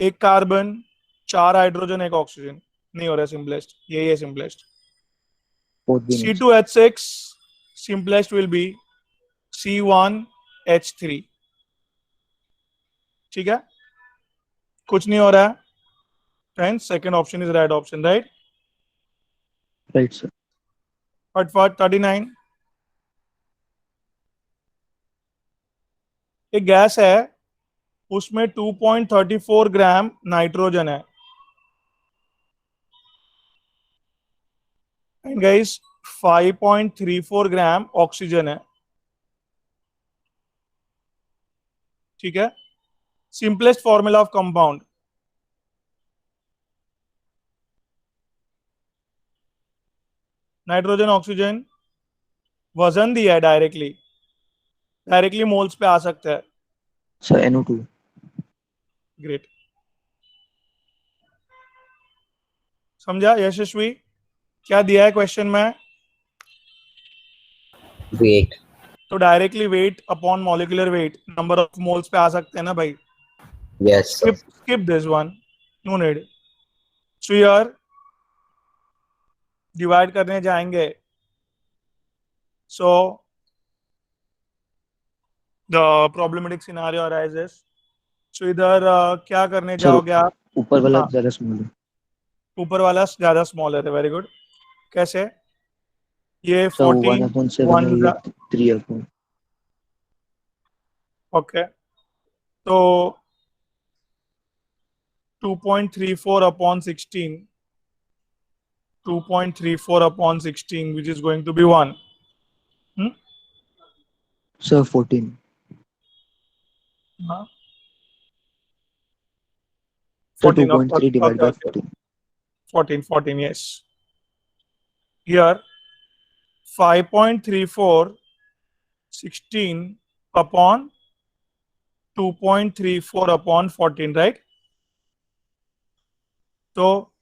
1 कार्बन 4 हाइड्रोजन 1 ऑक्सीजन, नहीं हो रहा है सिंपलेस्ट। यही है सिंपलेस्ट। फोर्थ भी नहीं। C2H6 simplest will be C1H3। ठीक है, कुछ नहीं हो रहा है friends. Second option is right option, right? Right sir. फटफट 39। एक गैस है, उसमें 2.34 ग्राम नाइट्रोजन है एंड गाइस 5.34 ग्राम ऑक्सीजन है। ठीक है, simplest formula of compound. Nitrogen oxygen वजन दिया है, डायरेक्टली मोल्स पे आ सकता है। Sir NO2। ग्रेट, समझा यशस्वी? क्या दिया है क्वेश्चन में? Weight. तो directly wait upon molecular wait, number of moles पे आ सकते हैं ना भाई। Yes, sir. skip this one, no need। so here divide करने जाएंगे, so the problematic scenario arises। so इधर क्या करने सर जाओगे आप? ऊपर वाला हाँ। ज्यादा स्मॉल है। ऊपर वाला ज्यादा स्मॉल है, वेरी गुड। कैसे? ये सर 14 1/7 है, ये 3/4। ओके, तो 2.34 upon 16, 2.34 upon 16 which is going to be 1। Sir 14। हाँ, sir 14, 2.3 divide by 14। 14, yes। Here 5.34 16 upon 2.34 upon 14, right? तो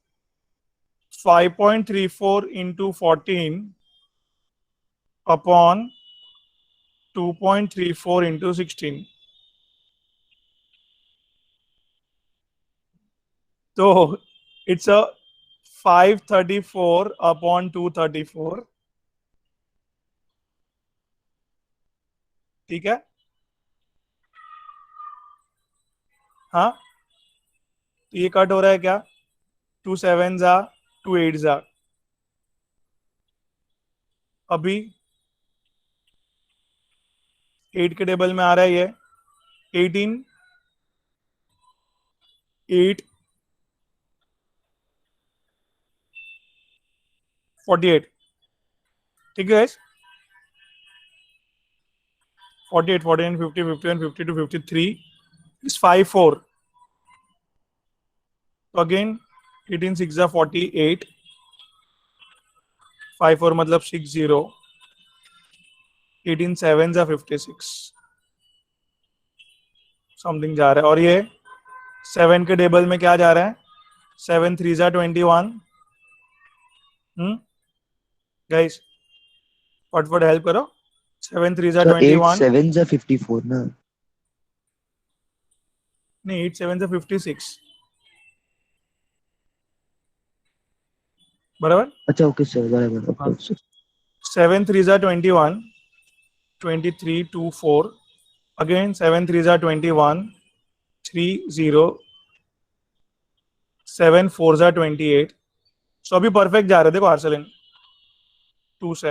5.34 into 14 upon 2.34 into 16, तो it's a 534 upon 234। ठीक है, हाँ, तो ये कट हो रहा है क्या? 2 7 जा 2 8 जा। अभी 8 के टेबल में आ रहा है ये 18 8 48। ठीक है, 48 49 50 51 52 53 is 54। तो अगेन 18 6 जा 48, 54 मतलब 60, 18 7 जा 56 समथिंग जा रहा है। और ये 7 के टेबल में क्या जा रहा है? 7 3 जा 21। गाइस फटफट हेल्प करो, 7 3 जा सर 8 21, 7 जा 54 ना. नहीं 8 7 जा 56 बराबर. अच्छा ओके सर बराबर. हाँ. Okay sir. 7 3 जा 21, 23 2 4, again 7 3 जा 21, 3 0, 7 4 जा 28. सो अभी परफेक्ट जा रहे देखो आर्सेलिन 2 से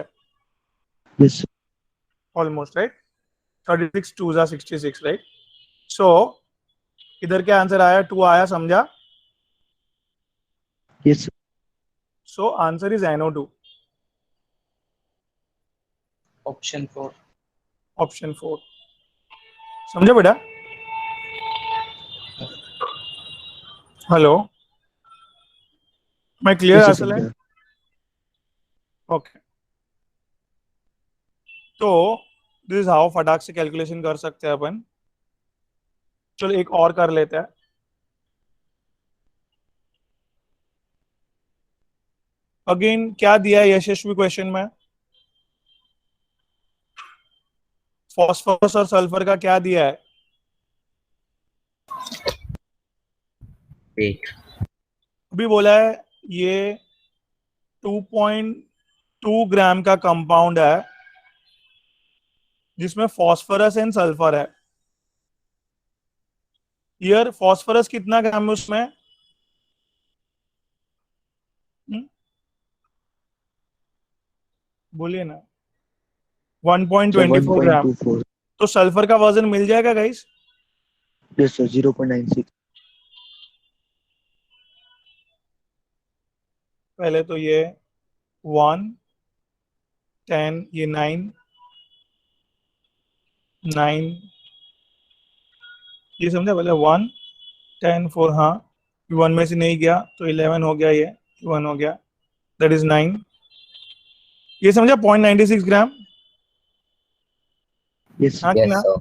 यस ऑलमोस्ट राइट. 36 2 जा 66 राइट. सो इधर क्या आंसर आया 2 आया समझा. Yes so answer is NO2 option 4. Option 4. समझे बेटा. हेलो मैं क्लियर यस आर्सेलिन. समझा. ओके. तो दिस इज हाउ फटाक से कैलकुलेशन कर सकते हैं अपन. चलो एक और कर लेते हैं. अगेन क्या दिया है यशस्वी क्वेश्चन में. फॉस्फोरस और सल्फर का क्या दिया है. 8. अभी बोला है ये 2.2 ग्राम का कंपाउंड है जिसमें फॉस्फोरस एंड सल्फर है. ईयर फॉस्फोरस कितना ग्राम है उसमें. बोलिए ना. सर 1.24 ग्राम. 1.24. तो सल्फर का वजन मिल जाएगा गाइस. Yes sir 0.96. पहले तो ये 1 10 ये 9 9 ये समझा. पहले 1 10 4 हाँ 1 में से नहीं गया तो 11 हो गया. ये 1 हो गया दैट इज 9. ये समझा 0.96 ग्राम. यस हाँ कि Yes, ना. sir.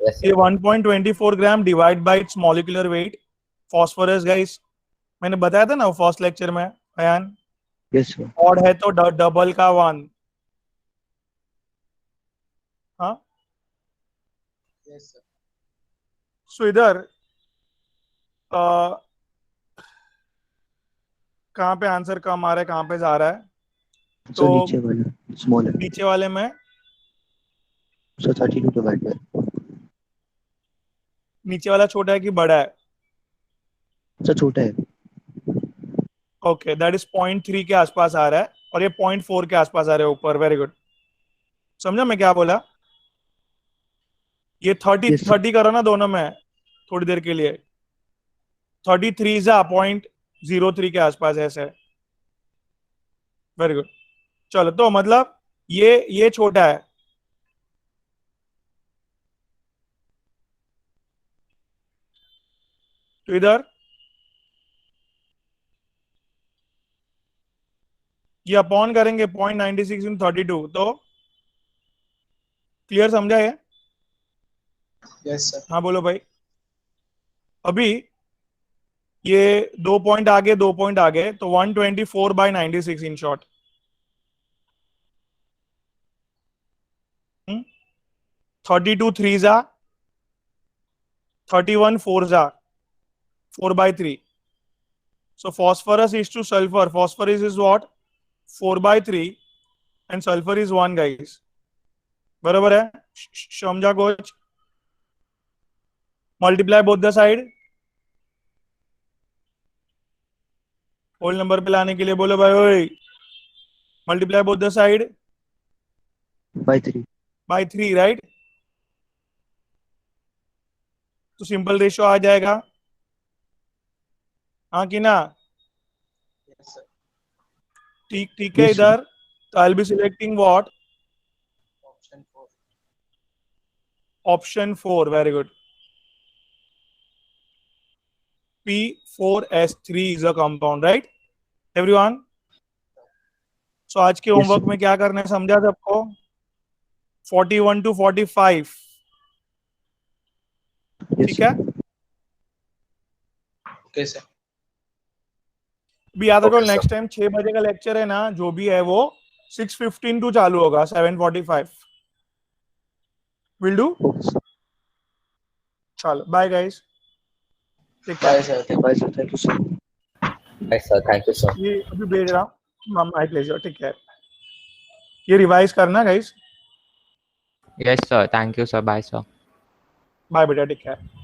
Yes, ये sir. 1.24 gram divide by it's molecular weight. Phosphorus guys मैंने बताया था ना फर्स्ट लेक्चर में बयान. Yes sir. ऑड है तो डबल का 1. हाँ. Yes sir. सो इधर कहाँ पे आंसर कम आ रहा है कहाँ पे जा रहा है. सर तो नीचे वाला स्मॉल है. नीचे वाले में सर 32 डिवाइड बाय. नीचे वाला छोटा है कि बड़ा है. सर छोटा है. ओके दैट इज 0.3 के आसपास आ रहा है और ये 0.4 के आसपास आ रहा है ऊपर. Very good. समझा मैं क्या बोला. ये 30 Yes, sir. 30 करो ना दोनों में थोड़ी देर के लिए. 33 जा 0.03 के आसपास ऐसे. Very good. चलो तो मतलब ये छोटा है. तो इधर ये अपॉन करेंगे 0.96 इन 32 तो क्लियर समझा ये. Yes sir. हाँ बोलो भाई. अभी ये 2 पॉइंट आगे 2 पॉइंट आगे तो 124/96 इन शॉर्ट. 32 3 जा 31 4 जा 4/3. So phosphorus is to sulfur. Phosphorus is what? 4/3 and sulfur is 1 guys. बराबर है. समझा कोच. Multiply both the side. Whole number पे लाने के लिए बोलो भाई ओए. Multiply both the side by 3. By 3 right. तो सिंपल रेशियो आ जाएगा. हाँ कि ना. Yes sir. ठीक ठीक है. Yes, sir. इधर तो I will be selecting what. Option 4. Option 4. Very good. P4S3 is a compound, right? Everyone? So आज के Yes, होमवर्क sir. में क्या करना है समझा सबको. 41 to 45. Yes, ठीक है. sir. Okay sir. भी याद रखो Okay, sir. नेक्स्ट टाइम 6 बजे का लेक्चर है ना जो भी है वो 6:15 टू चालू होगा 7:45. Will do. Okay sir. चलो bye guys. Bye, sir. Bye sir. Thank you sir. Yes, sir. Thank you, sir. ये अभी भेज रहा हूँ. My pleasure. Take care. ये रिवाइज करना guys. Yes, sir. Thank you, sir. Bye, sir. Bye बेटा. Take care.